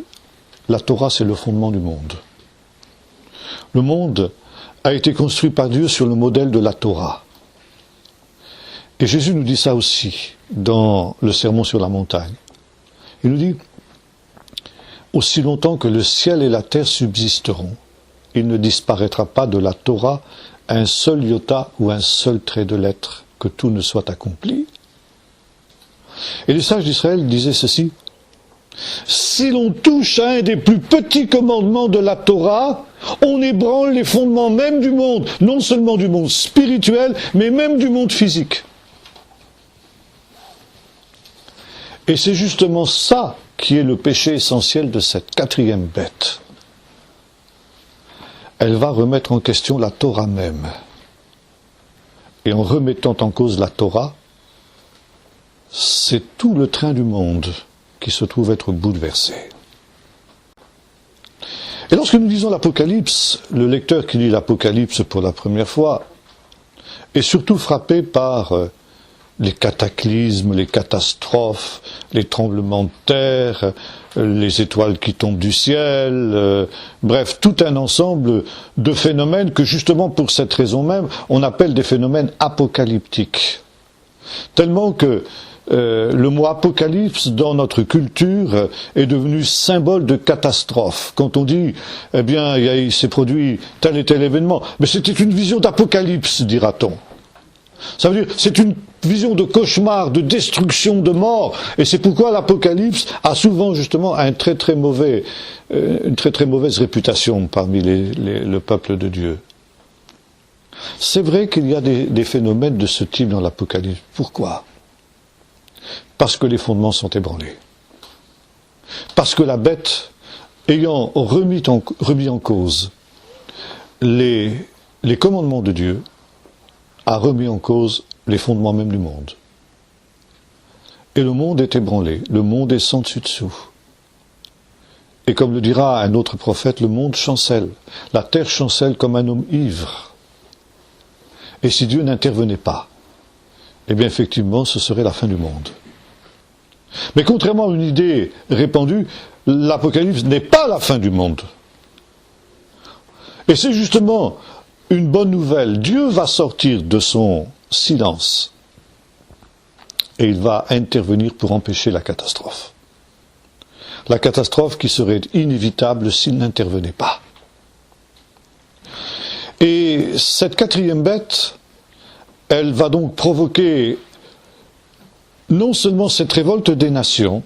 la Torah c'est le fondement du monde. Le monde a été construit par Dieu sur le modèle de la Torah. Et Jésus nous dit ça aussi dans le Sermon sur la montagne. Il nous dit, aussi longtemps que le ciel et la terre subsisteront, il ne disparaîtra pas de la Torah un seul iota ou un seul trait de lettre, que tout ne soit accompli. Et les sages d'Israël disaient ceci, si l'on touche à un des plus petits commandements de la Torah, on ébranle les fondements même du monde, non seulement du monde spirituel, mais même du monde physique. Et c'est justement ça qui est le péché essentiel de cette quatrième bête. Elle va remettre en question la Torah même. Et en remettant en cause la Torah, c'est tout le train du monde qui se trouve être bouleversé. Et lorsque nous lisons l'Apocalypse, le lecteur qui lit l'Apocalypse pour la première fois est surtout frappé par les cataclysmes, les catastrophes, les tremblements de terre, les étoiles qui tombent du ciel, bref, tout un ensemble de phénomènes que justement pour cette raison même, on appelle des phénomènes apocalyptiques. Tellement que le mot apocalypse dans notre culture est devenu symbole de catastrophe. Quand on dit, eh bien, il s'est produit tel et tel événement, mais c'était une vision d'apocalypse, dira-t-on. Ça veut dire, c'est une vision de cauchemar, de destruction, de mort, et c'est pourquoi l'Apocalypse a souvent justement une très très mauvaise réputation parmi le peuple de Dieu. C'est vrai qu'il y a des phénomènes de ce type dans l'Apocalypse. Pourquoi ? Parce que les fondements sont ébranlés. Parce que la bête, ayant remis en cause les commandements de Dieu, a remis en cause les fondements même du monde. Et le monde est ébranlé, le monde est sans dessus-dessous. Et comme le dira un autre prophète, le monde chancelle, la terre chancelle comme un homme ivre. Et si Dieu n'intervenait pas, eh bien effectivement ce serait la fin du monde. Mais contrairement à une idée répandue, l'Apocalypse n'est pas la fin du monde. Et c'est justement une bonne nouvelle. Dieu va sortir de son silence et il va intervenir pour empêcher la catastrophe. La catastrophe qui serait inévitable s'il n'intervenait pas. Et cette quatrième bête, elle va donc provoquer non seulement cette révolte des nations,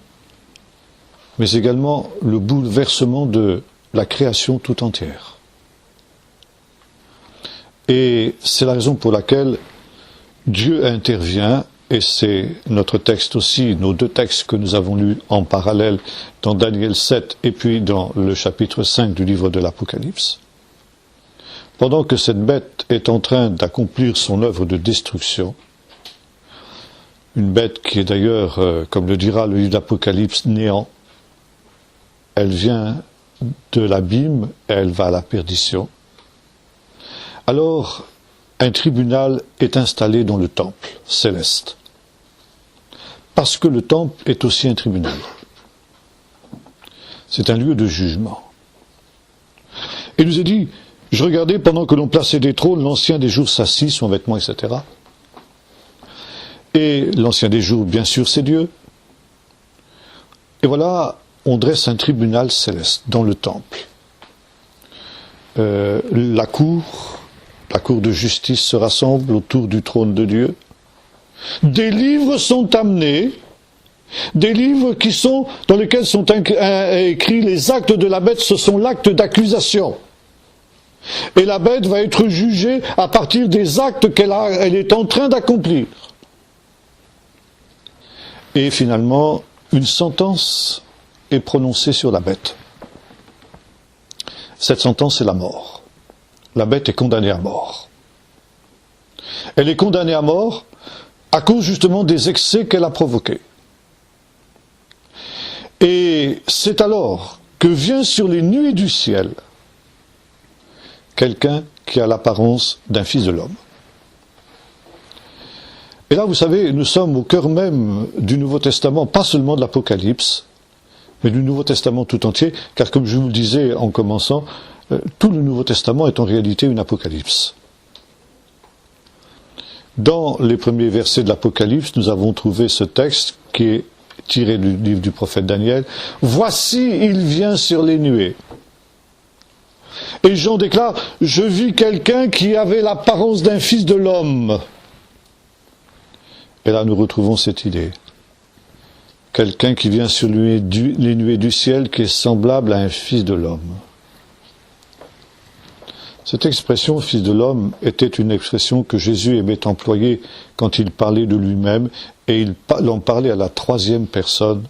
mais également le bouleversement de la création tout entière. Et c'est la raison pour laquelle Dieu intervient, et c'est notre texte aussi, nos deux textes que nous avons lus en parallèle dans Daniel 7 et puis dans le chapitre 5 du livre de l'Apocalypse. Pendant que cette bête est en train d'accomplir son œuvre de destruction, une bête qui est d'ailleurs, comme le dira le livre d'Apocalypse, néant, elle vient de l'abîme et elle va à la perdition. Alors, un tribunal est installé dans le temple céleste. Parce que le temple est aussi un tribunal. C'est un lieu de jugement. Il nous est dit, je regardais pendant que l'on plaçait des trônes, l'ancien des jours s'assit, son vêtement, etc. Et l'ancien des jours, bien sûr, c'est Dieu. Et voilà, on dresse un tribunal céleste dans le temple. La cour de justice se rassemble autour du trône de Dieu. Des livres sont amenés, des livres dans lesquels sont écrits les actes de la bête, ce sont l'acte d'accusation. Et la bête va être jugée à partir des actes qu'elle est en train d'accomplir. Et finalement, une sentence est prononcée sur la bête. Cette sentence, c'est la mort. La bête est condamnée à mort. Elle est condamnée à mort à cause justement des excès qu'elle a provoqués. Et c'est alors que vient sur les nuées du ciel quelqu'un qui a l'apparence d'un fils de l'homme. Et là, vous savez, nous sommes au cœur même du Nouveau Testament, pas seulement de l'Apocalypse, mais du Nouveau Testament tout entier, car comme je vous le disais en commençant, tout le Nouveau Testament est en réalité une Apocalypse. Dans les premiers versets de l'Apocalypse, nous avons trouvé ce texte qui est tiré du livre du prophète Daniel. « Voici, il vient sur les nuées. » Et Jean déclare, « Je vis quelqu'un qui avait l'apparence d'un fils de l'homme. » Et là, nous retrouvons cette idée. Quelqu'un qui vient sur les nuées du ciel qui est semblable à un fils de l'homme. Cette expression « fils de l'homme » était une expression que Jésus aimait employer quand il parlait de lui-même, et il en parlait à la troisième personne,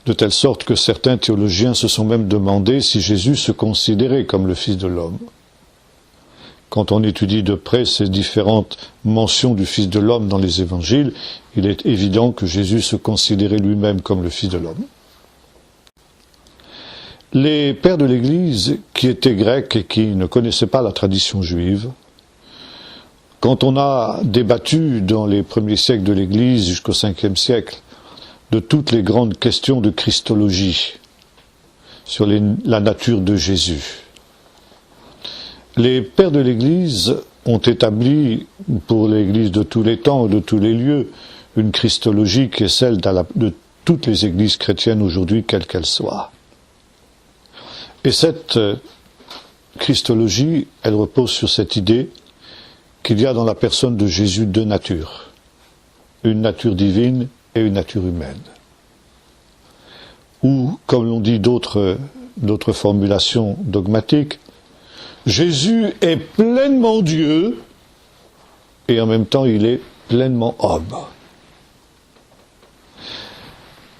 de telle sorte que certains théologiens se sont même demandé si Jésus se considérait comme le fils de l'homme. Quand on étudie de près ces différentes mentions du fils de l'homme dans les évangiles, il est évident que Jésus se considérait lui-même comme le fils de l'homme. Les pères de l'Église, qui étaient grecs et qui ne connaissaient pas la tradition juive, quand on a débattu dans les premiers siècles de l'Église jusqu'au 5e siècle de toutes les grandes questions de christologie sur la nature de Jésus, les pères de l'Église ont établi, pour l'Église de tous les temps et de tous les lieux, une christologie qui est celle de toutes les églises chrétiennes aujourd'hui, quelles qu'elles soient. Et cette christologie, elle repose sur cette idée qu'il y a dans la personne de Jésus deux natures, une nature divine et une nature humaine. Ou, comme l'on dit d'autres formulations dogmatiques, Jésus est pleinement Dieu et en même temps il est pleinement homme.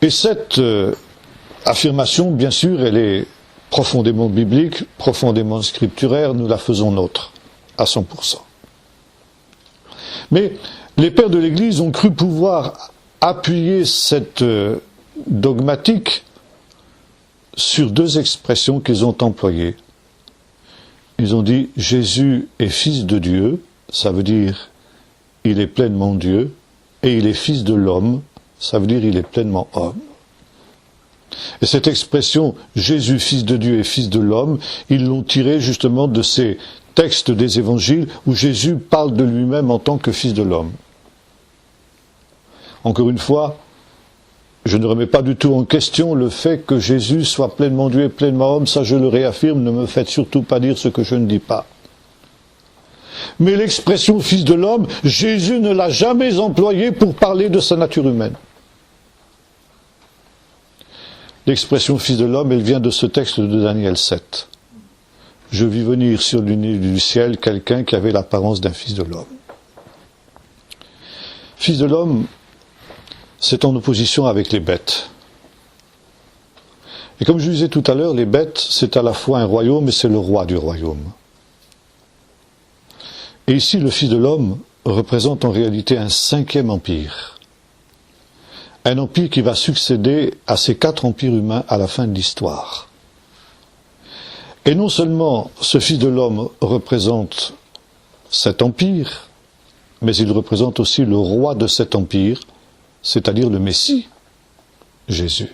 Et cette affirmation, bien sûr, elle est profondément biblique, profondément scripturaire, nous la faisons nôtre, à 100%. Mais les pères de l'Église ont cru pouvoir appuyer cette dogmatique sur deux expressions qu'ils ont employées. Ils ont dit « Jésus est fils de Dieu », ça veut dire « il est pleinement Dieu », et « il est fils de l'homme », ça veut dire « il est pleinement homme ». Et cette expression « Jésus, fils de Dieu et fils de l'homme », ils l'ont tirée justement de ces textes des évangiles où Jésus parle de lui-même en tant que fils de l'homme. Encore une fois, je ne remets pas du tout en question le fait que Jésus soit pleinement Dieu et pleinement homme, ça je le réaffirme, ne me faites surtout pas dire ce que je ne dis pas. Mais l'expression fils de l'homme, Jésus ne l'a jamais employée pour parler de sa nature humaine. L'expression fils de l'homme, elle vient de ce texte de Daniel 7. je vis venir sur le nez du ciel quelqu'un qui avait l'apparence d'un fils de l'homme. Fils de l'homme, c'est en opposition avec les bêtes. Et comme je disais tout à l'heure, les bêtes, c'est à la fois un royaume et c'est le roi du royaume. Et ici, le Fils de l'homme représente en réalité un 5e empire. Un empire qui va succéder à ces 4 empires humains à la fin de l'histoire. Et non seulement ce Fils de l'homme représente cet empire, mais il représente aussi le roi de cet empire, c'est-à-dire le Messie, Jésus.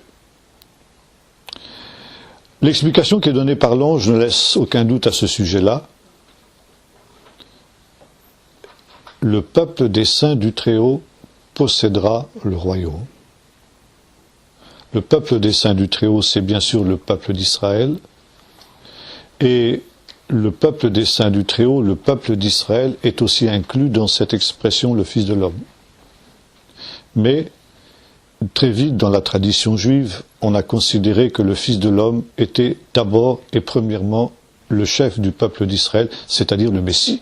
L'explication qui est donnée par l'ange ne laisse aucun doute à ce sujet-là. Le peuple des saints du Très-Haut possédera le royaume. Le peuple des saints du Très-Haut, c'est bien sûr le peuple d'Israël. Et le peuple des saints du Très-Haut, le peuple d'Israël, est aussi inclus dans cette expression, le Fils de l'homme. Mais, très vite, dans la tradition juive, on a considéré que le Fils de l'homme était d'abord et premièrement le chef du peuple d'Israël, c'est-à-dire le Messie.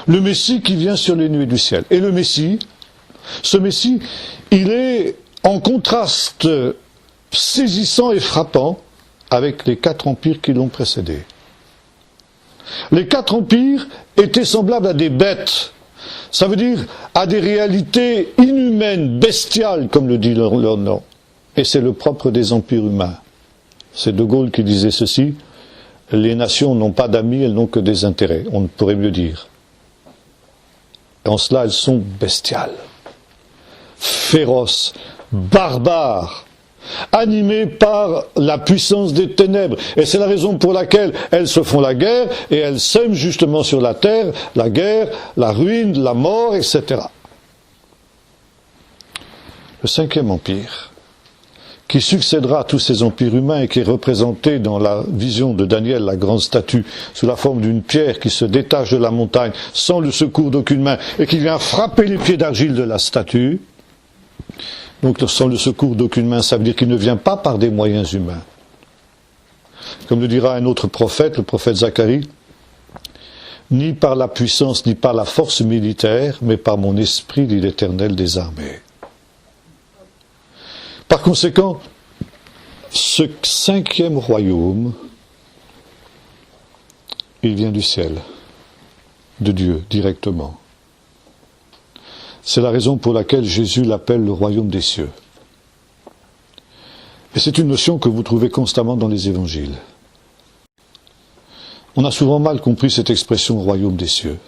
Le Messie qui vient sur les nuées du ciel. Et le Messie, ce Messie, il est en contraste saisissant et frappant avec les 4 empires qui l'ont précédé. Les 4 empires étaient semblables à des bêtes. Ça veut dire à des réalités inhumaines, bestiales, comme le dit leur nom. Et c'est le propre des empires humains. C'est De Gaulle qui disait ceci, les nations n'ont pas d'amis, elles n'ont que des intérêts. On ne pourrait mieux dire. Et en cela, elles sont bestiales, féroces, barbares, animées par la puissance des ténèbres. Et c'est la raison pour laquelle elles se font la guerre et elles sèment justement sur la terre la guerre, la ruine, la mort, etc. Le 5e empire, qui succédera à tous ces empires humains et qui est représenté dans la vision de Daniel, la grande statue, sous la forme d'une pierre qui se détache de la montagne sans le secours d'aucune main et qui vient frapper les pieds d'argile de la statue. Donc sans le secours d'aucune main, ça veut dire qu'il ne vient pas par des moyens humains. Comme le dira un autre prophète, le prophète Zacharie, ni par la puissance, ni par la force militaire, mais par mon esprit, dit l'Éternel des armées. Par conséquent, ce 5e royaume, il vient du ciel, de Dieu, directement. C'est la raison pour laquelle Jésus l'appelle le royaume des cieux. Et c'est une notion que vous trouvez constamment dans les évangiles. On a souvent mal compris cette expression royaume des cieux.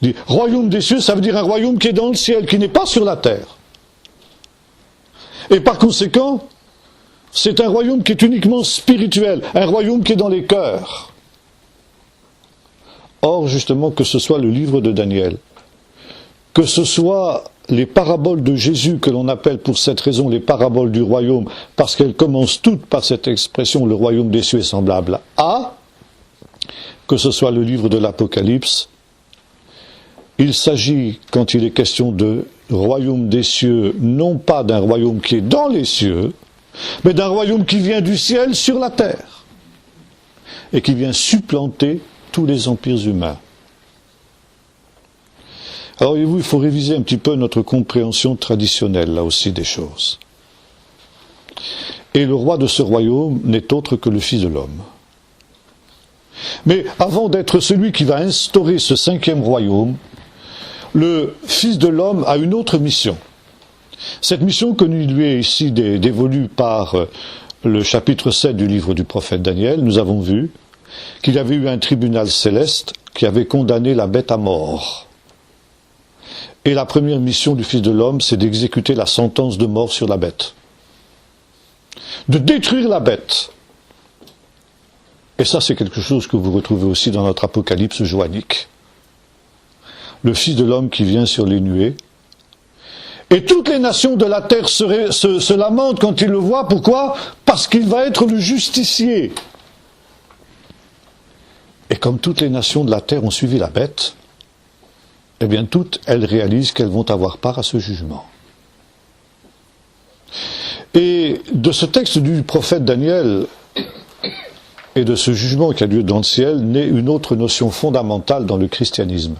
Il dit, royaume des cieux, ça veut dire un royaume qui est dans le ciel, qui n'est pas sur la terre. Et par conséquent, c'est un royaume qui est uniquement spirituel, un royaume qui est dans les cœurs. Or, justement, que ce soit le livre de Daniel, que ce soit les paraboles de Jésus, que l'on appelle pour cette raison les paraboles du royaume, parce qu'elles commencent toutes par cette expression, le royaume des cieux est semblable à, que ce soit le livre de l'Apocalypse, il s'agit, quand il est question de royaume des cieux, non pas d'un royaume qui est dans les cieux, mais d'un royaume qui vient du ciel sur la terre, et qui vient supplanter tous les empires humains. Alors, voyez-vous, il faut réviser un petit peu notre compréhension traditionnelle, là aussi, des choses. Et le roi de ce royaume n'est autre que le Fils de l'homme. Mais avant d'être celui qui va instaurer ce 5e royaume, le Fils de l'homme a une autre mission. Cette mission que lui est ici dévolue par le chapitre 7 du livre du prophète Daniel, nous avons vu qu'il y avait eu un tribunal céleste qui avait condamné la bête à mort. Et la première mission du Fils de l'homme, c'est d'exécuter la sentence de mort sur la bête. De détruire la bête. Et ça, c'est quelque chose que vous retrouvez aussi dans notre apocalypse joannique. Le Fils de l'homme qui vient sur les nuées. Et toutes les nations de la terre se lamentent quand ils le voient. Pourquoi ? Parce qu'il va être le justicier. Et comme toutes les nations de la terre ont suivi la bête, eh bien toutes, elles réalisent qu'elles vont avoir part à ce jugement. Et de ce texte du prophète Daniel, Et de ce jugement qui a lieu dans le ciel naît une autre notion fondamentale dans le christianisme,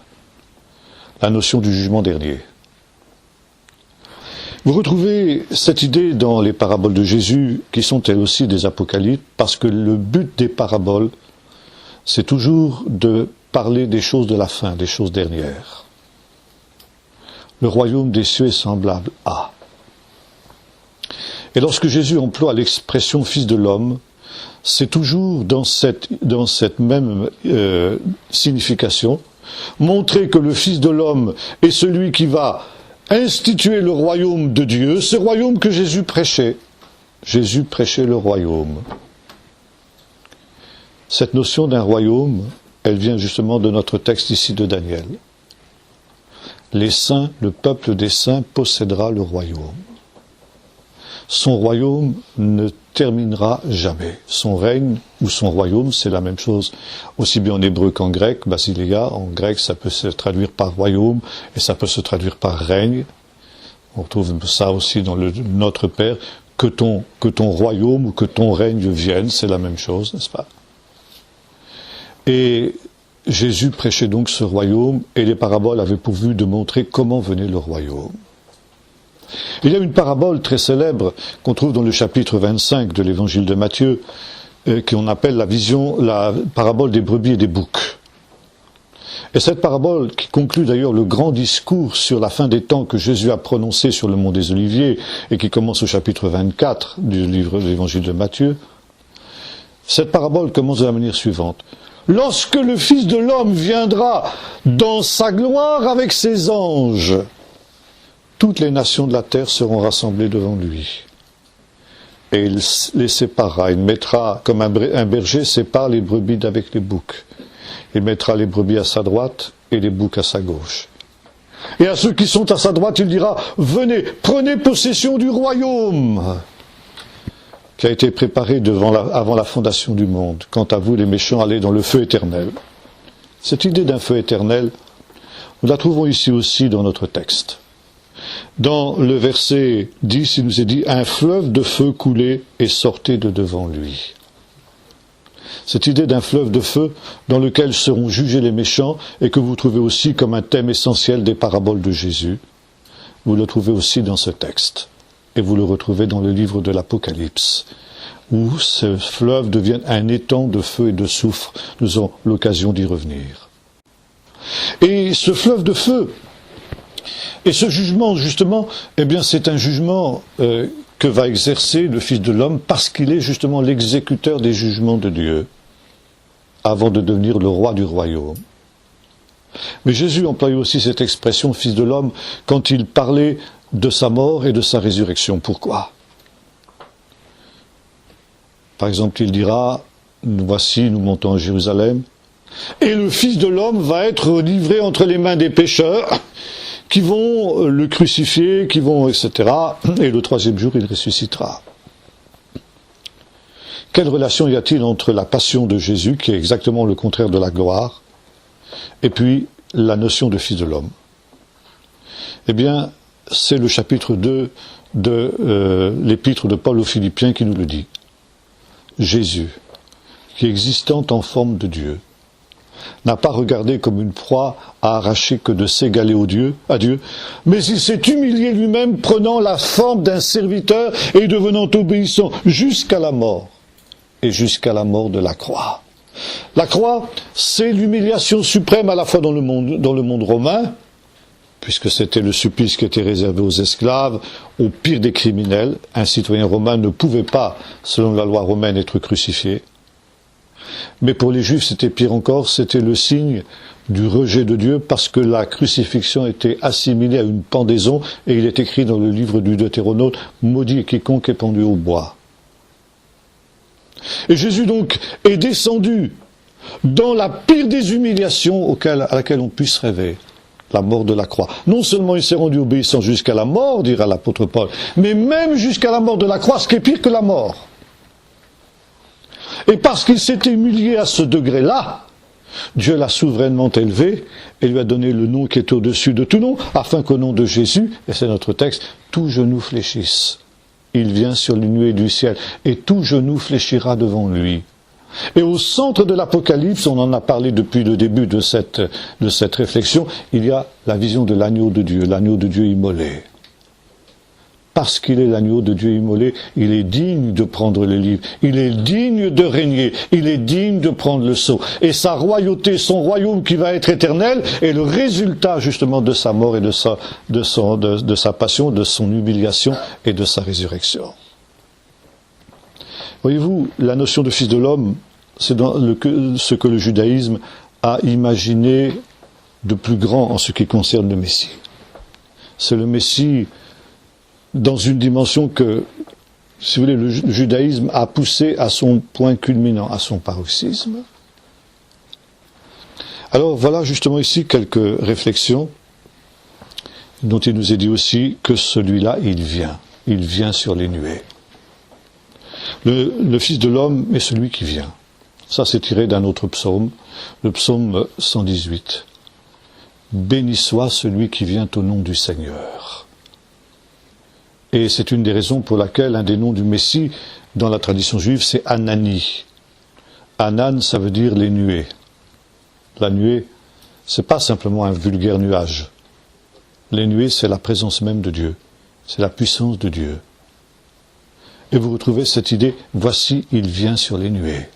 la notion du jugement dernier. Vous retrouvez cette idée dans les paraboles de Jésus, qui sont elles aussi des apocalypses, parce que le but des paraboles, c'est toujours de parler des choses de la fin, des choses dernières. Le royaume des cieux est semblable à. Et lorsque Jésus emploie l'expression fils de l'homme, c'est toujours dans cette même signification, montrer que le fils de l'homme est celui qui va instituer le royaume de Dieu, ce royaume que Jésus prêchait. Jésus prêchait le royaume. Cette notion d'un royaume, elle vient justement de notre texte ici de Daniel. Les saints, le peuple des saints possédera le royaume. Son royaume ne terminera jamais. Son règne ou son royaume, c'est la même chose, aussi bien en hébreu qu'en grec, basileia. En grec, ça peut se traduire par royaume et ça peut se traduire par règne. On retrouve ça aussi dans Notre Père, que ton royaume ou que ton règne vienne, c'est la même chose, n'est-ce pas? Et Jésus prêchait donc ce royaume et les paraboles avaient pour but de montrer comment venait le royaume. Il y a une parabole très célèbre qu'on trouve dans le chapitre 25 de l'évangile de Matthieu, qu'on appelle la parabole des brebis et des boucs. Et cette parabole, qui conclut d'ailleurs le grand discours sur la fin des temps que Jésus a prononcé sur le mont des Oliviers, et qui commence au chapitre 24 du livre de l'évangile de Matthieu, cette parabole commence de la manière suivante. Lorsque le Fils de l'homme viendra dans sa gloire avec ses anges, toutes les nations de la terre seront rassemblées devant lui. Et il les séparera. Il mettra, comme un berger sépare les brebis d'avec les boucs. Il mettra les brebis à sa droite et les boucs à sa gauche. Et à ceux qui sont à sa droite, il dira, venez, prenez possession du royaume qui a été préparé avant la fondation du monde. Quant à vous, les méchants, allez dans le feu éternel. Cette idée d'un feu éternel, nous la trouvons ici aussi dans notre texte. Dans le verset 10, il nous est dit « Un fleuve de feu coulait et sortait de devant lui ». Cette idée d'un fleuve de feu dans lequel seront jugés les méchants et que vous trouvez aussi comme un thème essentiel des paraboles de Jésus, vous le trouvez aussi dans ce texte. Et vous le retrouvez dans le livre de l'Apocalypse, où ce fleuve devient un étang de feu et de soufre. Nous aurons l'occasion d'y revenir. Et ce fleuve de feu, et ce jugement, justement, eh bien, c'est un jugement que va exercer le Fils de l'homme parce qu'il est justement l'exécuteur des jugements de Dieu, avant de devenir le roi du royaume. Mais Jésus employait aussi cette expression, Fils de l'homme, quand il parlait de sa mort et de sa résurrection. Pourquoi? Par exemple, il dira, voici, nous montons à Jérusalem, et le Fils de l'homme va être livré entre les mains des pécheurs, qui vont le crucifier, etc. Et le troisième jour, il ressuscitera. Quelle relation y a-t-il entre la passion de Jésus, qui est exactement le contraire de la gloire, et puis la notion de Fils de l'homme? Eh bien, c'est le chapitre 2 de l'épître de Paul aux Philippiens qui nous le dit. Jésus, qui existant en forme de Dieu, n'a pas regardé comme une proie à arracher que de s'égaler à Dieu, mais il s'est humilié lui-même, prenant la forme d'un serviteur et devenant obéissant jusqu'à la mort, et jusqu'à la mort de la croix. La croix, c'est l'humiliation suprême à la fois dans le monde romain, puisque c'était le supplice qui était réservé aux esclaves, au pire des criminels. Un citoyen romain ne pouvait pas, selon la loi romaine, être crucifié. Mais pour les Juifs, c'était pire encore, c'était le signe du rejet de Dieu, parce que la crucifixion était assimilée à une pendaison, et il est écrit dans le livre du Deutéronome, « Maudit quiconque est pendu au bois ». Et Jésus donc est descendu dans la pire des humiliations à laquelle on puisse rêver, la mort de la croix. Non seulement il s'est rendu obéissant jusqu'à la mort, dira l'apôtre Paul, mais même jusqu'à la mort de la croix, ce qui est pire que la mort. Et parce qu'il s'est humilié à ce degré-là, Dieu l'a souverainement élevé et lui a donné le nom qui est au-dessus de tout nom, afin qu'au nom de Jésus, et c'est notre texte, tout genou fléchisse. Il vient sur les nuées du ciel et tout genou fléchira devant lui. Et au centre de l'Apocalypse, on en a parlé depuis le début de cette réflexion, il y a la vision de l'agneau de Dieu immolé. Parce qu'il est l'agneau de Dieu immolé, il est digne de prendre le livre, il est digne de régner, il est digne de prendre le sceau. Et sa royauté, son royaume qui va être éternel, est le résultat justement de sa mort et de sa passion, de son humiliation et de sa résurrection. Voyez-vous, la notion de Fils de l'homme, c'est ce que le judaïsme a imaginé de plus grand en ce qui concerne le Messie. C'est le Messie dans une dimension que, si vous voulez, le judaïsme a poussé à son point culminant, à son paroxysme. Alors voilà justement ici quelques réflexions dont il nous est dit aussi que celui-là, il vient sur les nuées. Le Fils de l'homme est celui qui vient. Ça, c'est tiré d'un autre psaume, le psaume 118. Béni soit celui qui vient au nom du Seigneur. Et c'est une des raisons pour laquelle un des noms du Messie, dans la tradition juive, c'est Anani. Anan, ça veut dire les nuées. La nuée, c'est pas simplement un vulgaire nuage. Les nuées, c'est la présence même de Dieu. C'est la puissance de Dieu. Et vous retrouvez cette idée, voici, il vient sur les nuées.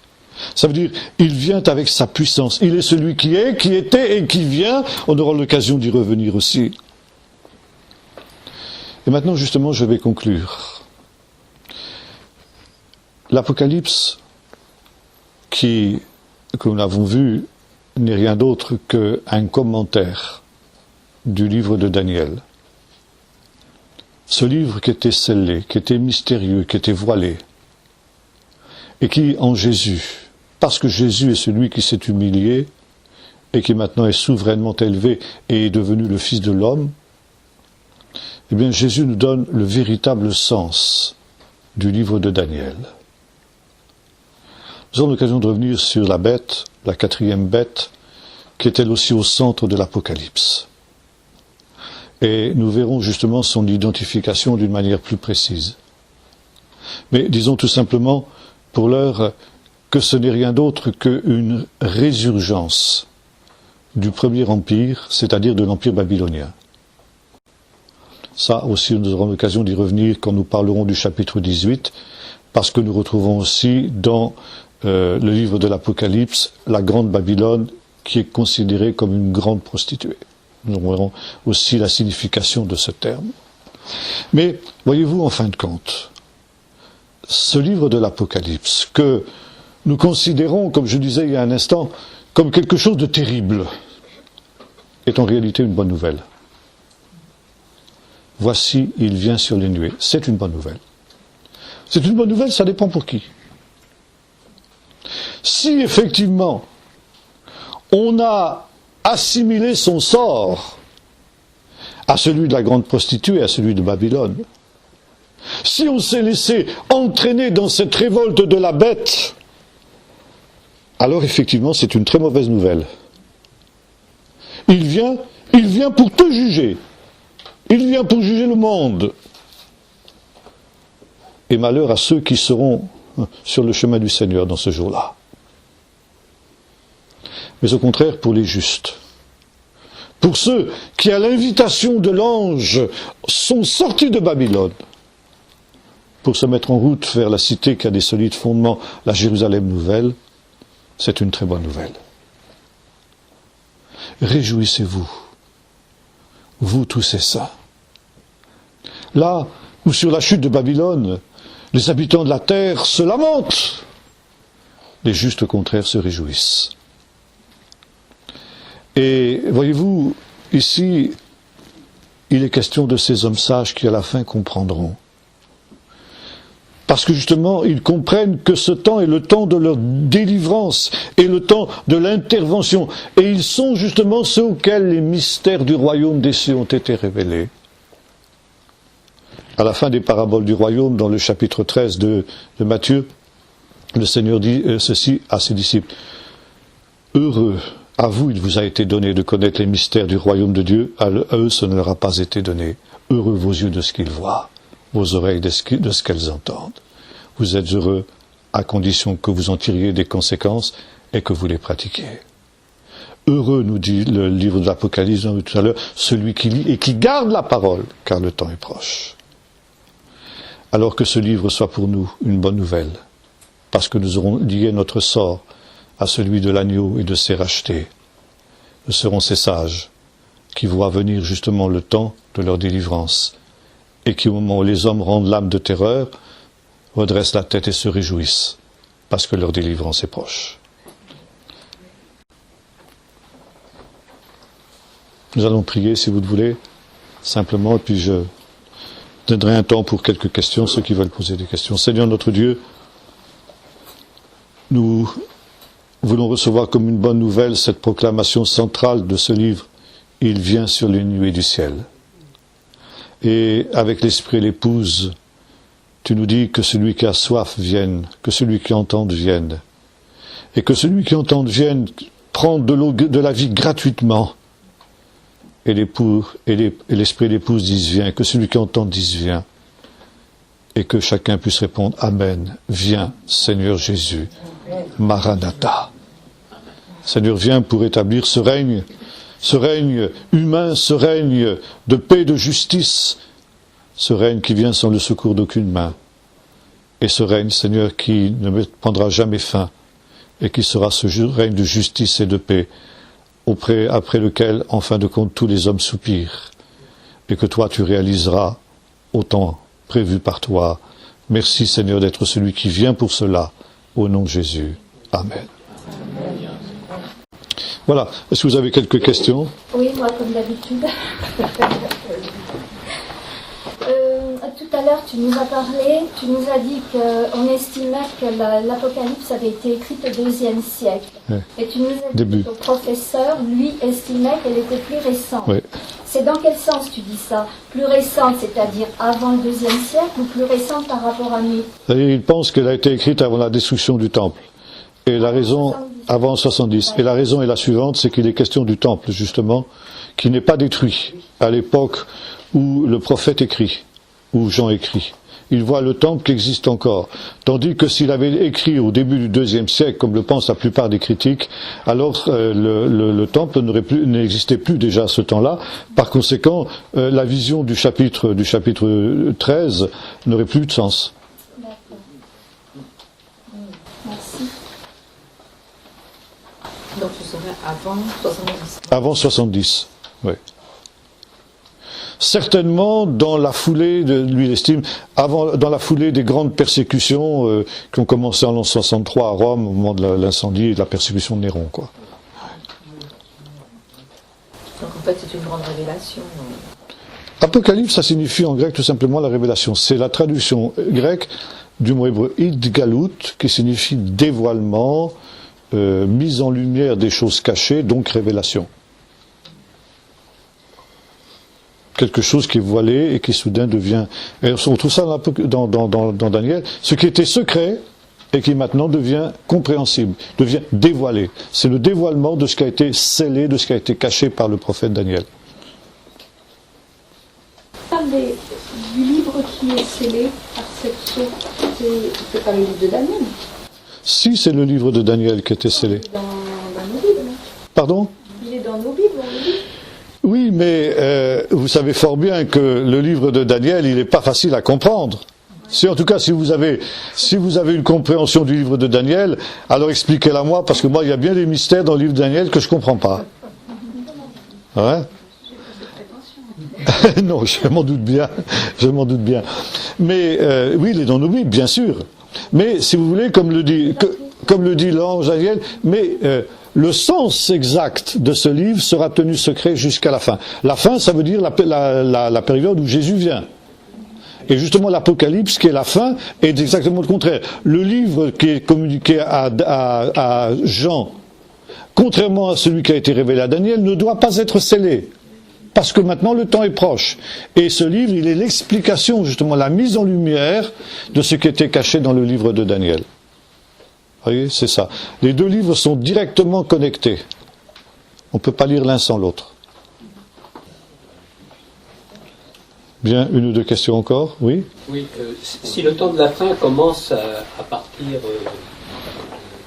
Ça veut dire, il vient avec sa puissance. Il est celui qui est, qui était et qui vient. On aura l'occasion d'y revenir aussi. Et maintenant, justement, je vais conclure. L'Apocalypse, qui, comme nous l'avons vu, n'est rien d'autre qu'un commentaire du livre de Daniel. Ce livre qui était scellé, qui était mystérieux, qui était voilé, et qui, en Jésus, parce que Jésus est celui qui s'est humilié, et qui maintenant est souverainement élevé et est devenu le Fils de l'homme, eh bien Jésus nous donne le véritable sens du livre de Daniel. Nous avons l'occasion de revenir sur la bête, la quatrième bête, qui est elle aussi au centre de l'Apocalypse. Et nous verrons justement son identification d'une manière plus précise. Mais disons tout simplement, pour l'heure, que ce n'est rien d'autre qu'une résurgence du premier empire, c'est-à-dire de l'empire babylonien. Ça aussi, nous aurons l'occasion d'y revenir quand nous parlerons du chapitre 18, parce que nous retrouvons aussi dans le livre de l'Apocalypse la grande Babylone qui est considérée comme une grande prostituée. Nous verrons aussi la signification de ce terme. Mais, voyez-vous, en fin de compte, ce livre de l'Apocalypse, que nous considérons, comme je disais il y a un instant, comme quelque chose de terrible, est en réalité une bonne nouvelle. Voici, il vient sur les nuées. C'est une bonne nouvelle. C'est une bonne nouvelle, ça dépend pour qui. Si effectivement, on a assimilé son sort à celui de la grande prostituée, à celui de Babylone, si on s'est laissé entraîner dans cette révolte de la bête, alors effectivement c'est une très mauvaise nouvelle. Il vient pour te juger. Il vient pour juger le monde. Et malheur à ceux qui seront sur le chemin du Seigneur dans ce jour-là. Mais au contraire pour les justes. Pour ceux qui, à l'invitation de l'ange, sont sortis de Babylone pour se mettre en route vers la cité qui a des solides fondements, la Jérusalem nouvelle, c'est une très bonne nouvelle. Réjouissez-vous, vous tous ces saints. Là où sur la chute de Babylone, les habitants de la terre se lamentent, les justes au contraire se réjouissent. Et voyez-vous, ici, il est question de ces hommes sages qui à la fin comprendront. Parce que justement, ils comprennent que ce temps est le temps de leur délivrance et le temps de l'intervention. Et ils sont justement ceux auxquels les mystères du royaume des cieux ont été révélés. À la fin des paraboles du royaume, dans le chapitre 13 de Matthieu, le Seigneur dit ceci à ses disciples. Heureux, à vous il vous a été donné de connaître les mystères du royaume de Dieu, à eux ce ne leur a pas été donné. Heureux vos yeux de ce qu'ils voient, vos oreilles de ce qu'elles entendent. Vous êtes heureux à condition que vous en tiriez des conséquences et que vous les pratiquiez. Heureux, nous dit le livre de l'Apocalypse tout à l'heure, celui qui lit et qui garde la parole, car le temps est proche. Alors que ce livre soit pour nous une bonne nouvelle, parce que nous aurons lié notre sort à celui de l'agneau et de ses rachetés. Nous serons ces sages qui voient venir justement le temps de leur délivrance, et qui, au moment où les hommes rendent l'âme de terreur, redressent la tête et se réjouissent, parce que leur délivrance est proche. Nous allons prier, si vous le voulez, simplement, et puis je donnerai un temps pour quelques questions, ceux qui veulent poser des questions. Seigneur notre Dieu, nous voulons recevoir comme une bonne nouvelle cette proclamation centrale de ce livre. Il vient sur les nuées du ciel. Et avec l'esprit et l'épouse, tu nous dis que celui qui a soif vienne, que celui qui entende vienne. Et que celui qui entende vienne prendre de l'eau, de la vie gratuitement. Et l'esprit et l'épouse disent viens, que celui qui entend dise viens. Et que chacun puisse répondre Amen, viens Seigneur Jésus, Maranatha. Seigneur, viens pour établir ce règne humain, ce règne de paix et de justice, ce règne qui vient sans le secours d'aucune main. Et ce règne, Seigneur, qui ne prendra jamais fin, et qui sera ce règne de justice et de paix, après lequel, en fin de compte, tous les hommes soupirent, et que toi tu réaliseras au temps prévu par toi. Merci Seigneur d'être celui qui vient pour cela, au nom de Jésus. Amen. Voilà, est-ce que vous avez quelques questions? Oui, moi comme d'habitude. Tout à l'heure, tu nous as parlé, tu nous as dit qu'on estimait que l'Apocalypse avait été écrite au IIe siècle. Oui. Et tu nous as dit que ton professeur, lui, estimait qu'elle était plus récente. Oui. C'est dans quel sens tu dis ça? Plus récente, c'est-à-dire avant le IIe siècle, ou plus récente par rapport à nous? Il pense qu'elle a été écrite avant la destruction du temple. Et la raison, avant 70. Et la raison est la suivante, c'est qu'il est question du temple, justement, qui n'est pas détruit à l'époque où le prophète écrit, où Jean écrit. Il voit le temple qui existe encore. Tandis que s'il avait écrit au début du IIe siècle, comme le pensent la plupart des critiques, alors le temple n'existait plus déjà à ce temps-là. Par conséquent, la vision du chapitre 13 n'aurait plus de sens. Donc ce serait avant 70. Avant 70, oui. Certainement dans la foulée, lui il estime, dans la foulée des grandes persécutions qui ont commencé en l'an 63 à Rome, au moment de l'incendie et de la persécution de Néron, quoi. Donc en fait c'est une grande révélation. Apocalypse, ça signifie en grec tout simplement la révélation. C'est la traduction grecque du mot hébreu idgalut, qui signifie dévoilement, mise en lumière des choses cachées, donc révélation. Quelque chose qui est voilé et qui soudain devient... Et on trouve ça dans Daniel, ce qui était secret et qui maintenant devient compréhensible, devient dévoilé. C'est le dévoilement de ce qui a été scellé, de ce qui a été caché par le prophète Daniel. Du livre qui est scellé par cette sceau, c'est pas le livre de Daniel. Si, c'est le livre de Daniel qui était scellé. Dans nos Bibles. Pardon? Il est dans nos Bibles, on le lit. Oui, mais vous savez fort bien que le livre de Daniel, il n'est pas facile à comprendre. En tout cas, si vous avez une compréhension du livre de Daniel, alors expliquez-la moi, parce que moi, il y a bien des mystères dans le livre de Daniel que je ne comprends pas. Hein? Non, je m'en doute bien. Mais oui, il est dans nos Bibles, bien sûr. Mais si vous voulez, comme le dit l'ange Daniel, mais le sens exact de ce livre sera tenu secret jusqu'à la fin. La fin, ça veut dire la période où Jésus vient. Et justement, l'Apocalypse, qui est la fin, est exactement le contraire. Le livre qui est communiqué à Jean, contrairement à celui qui a été révélé à Daniel, ne doit pas être scellé. Parce que maintenant le temps est proche. Et ce livre, il est l'explication, justement, la mise en lumière de ce qui était caché dans le livre de Daniel. Vous voyez, c'est ça. Les deux livres sont directement connectés. On ne peut pas lire l'un sans l'autre. Bien, une ou deux questions encore, oui? Oui, si le temps de la fin commence à partir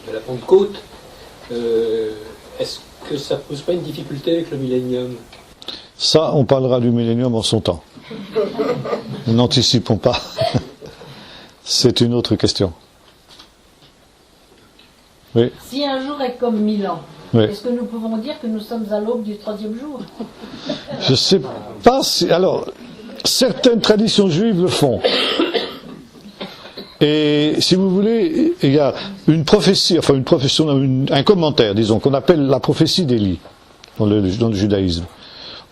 de la Pentecôte, est-ce que ça pose pas une difficulté avec le millénium? Ça, on parlera du millénium en son temps. N'anticipons pas. C'est une autre question. Oui. Si un jour est comme 1000 ans, Oui. est-ce que nous pouvons dire que nous sommes à l'aube du 3e jour? Je ne sais pas si... Alors, certaines traditions juives le font. Et si vous voulez, il y a une prophétie, enfin une profession, un commentaire, disons, qu'on appelle la prophétie d'Élie dans le judaïsme.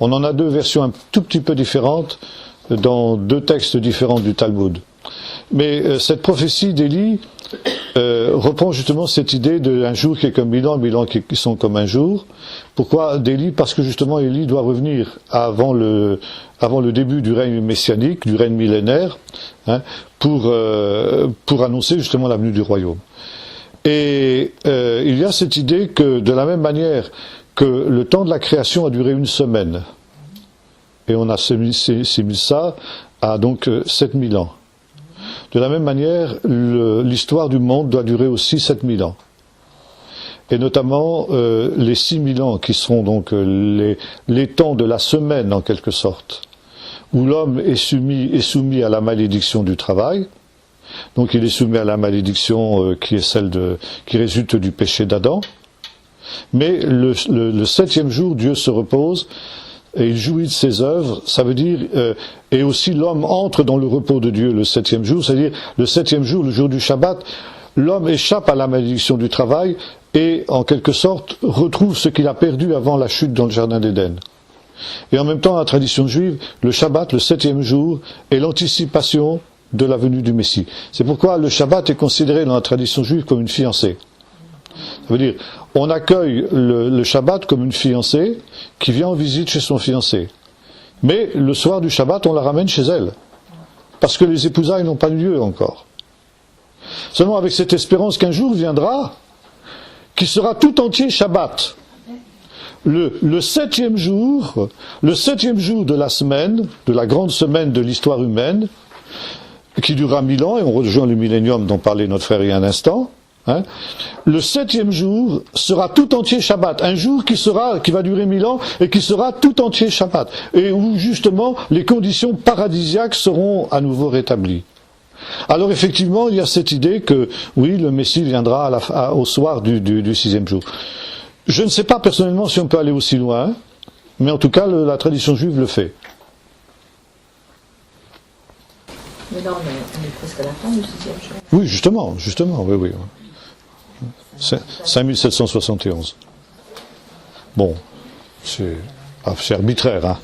On en a deux versions un tout petit peu différentes dans deux textes différents du Talmud. Mais cette prophétie d'Élie reprend justement cette idée d'un jour qui est comme 1000 ans qui sont comme un jour. Pourquoi d'Élie? Parce que justement Élie doit revenir avant le début du règne messianique, du règne millénaire, hein, pour annoncer justement la venue du royaume. Et il y a cette idée que de la même manière que le temps de la création a duré une semaine, et on a assimilé ça à donc 7000 ans. De la même manière, l'histoire du monde doit durer aussi 7000 ans. Et notamment les 6000 ans qui seront donc les temps de la semaine en quelque sorte, où l'homme est soumis à la malédiction du travail. Donc il est soumis à la malédiction qui est qui résulte du péché d'Adam. Mais le 7e jour, Dieu se repose et il jouit de ses œuvres, ça veut dire, et aussi l'homme entre dans le repos de Dieu le 7e jour, c'est-à-dire le 7e jour, le jour du Shabbat, l'homme échappe à la malédiction du travail et, en quelque sorte, retrouve ce qu'il a perdu avant la chute dans le jardin d'Éden. Et en même temps, dans la tradition juive, le Shabbat, le 7e jour, est l'anticipation de la venue du Messie. C'est pourquoi le Shabbat est considéré dans la tradition juive comme une fiancée. Ça veut dire, on accueille le Shabbat comme une fiancée qui vient en visite chez son fiancé. Mais le soir du Shabbat, on la ramène chez elle. Parce que les épousailles n'ont pas eu lieu encore. Seulement avec cette espérance qu'un jour viendra, qui sera tout entier Shabbat. Le 7e jour de la semaine, de la grande semaine de l'histoire humaine, qui durera 1000 ans, et on rejoint le millénium dont parlait notre frère il y a un instant, hein, le 7e jour sera tout entier Shabbat, un jour qui va durer 1000 ans et qui sera tout entier Shabbat, et où justement les conditions paradisiaques seront à nouveau rétablies. Alors effectivement, il y a cette idée que oui, le Messie viendra au soir du 6e jour. Je ne sais pas personnellement si on peut aller aussi loin, mais en tout cas la tradition juive le fait. Mais là, on est presque à la fin du 6e jour. Oui, justement, oui. 5771. Bon, c'est arbitraire, hein.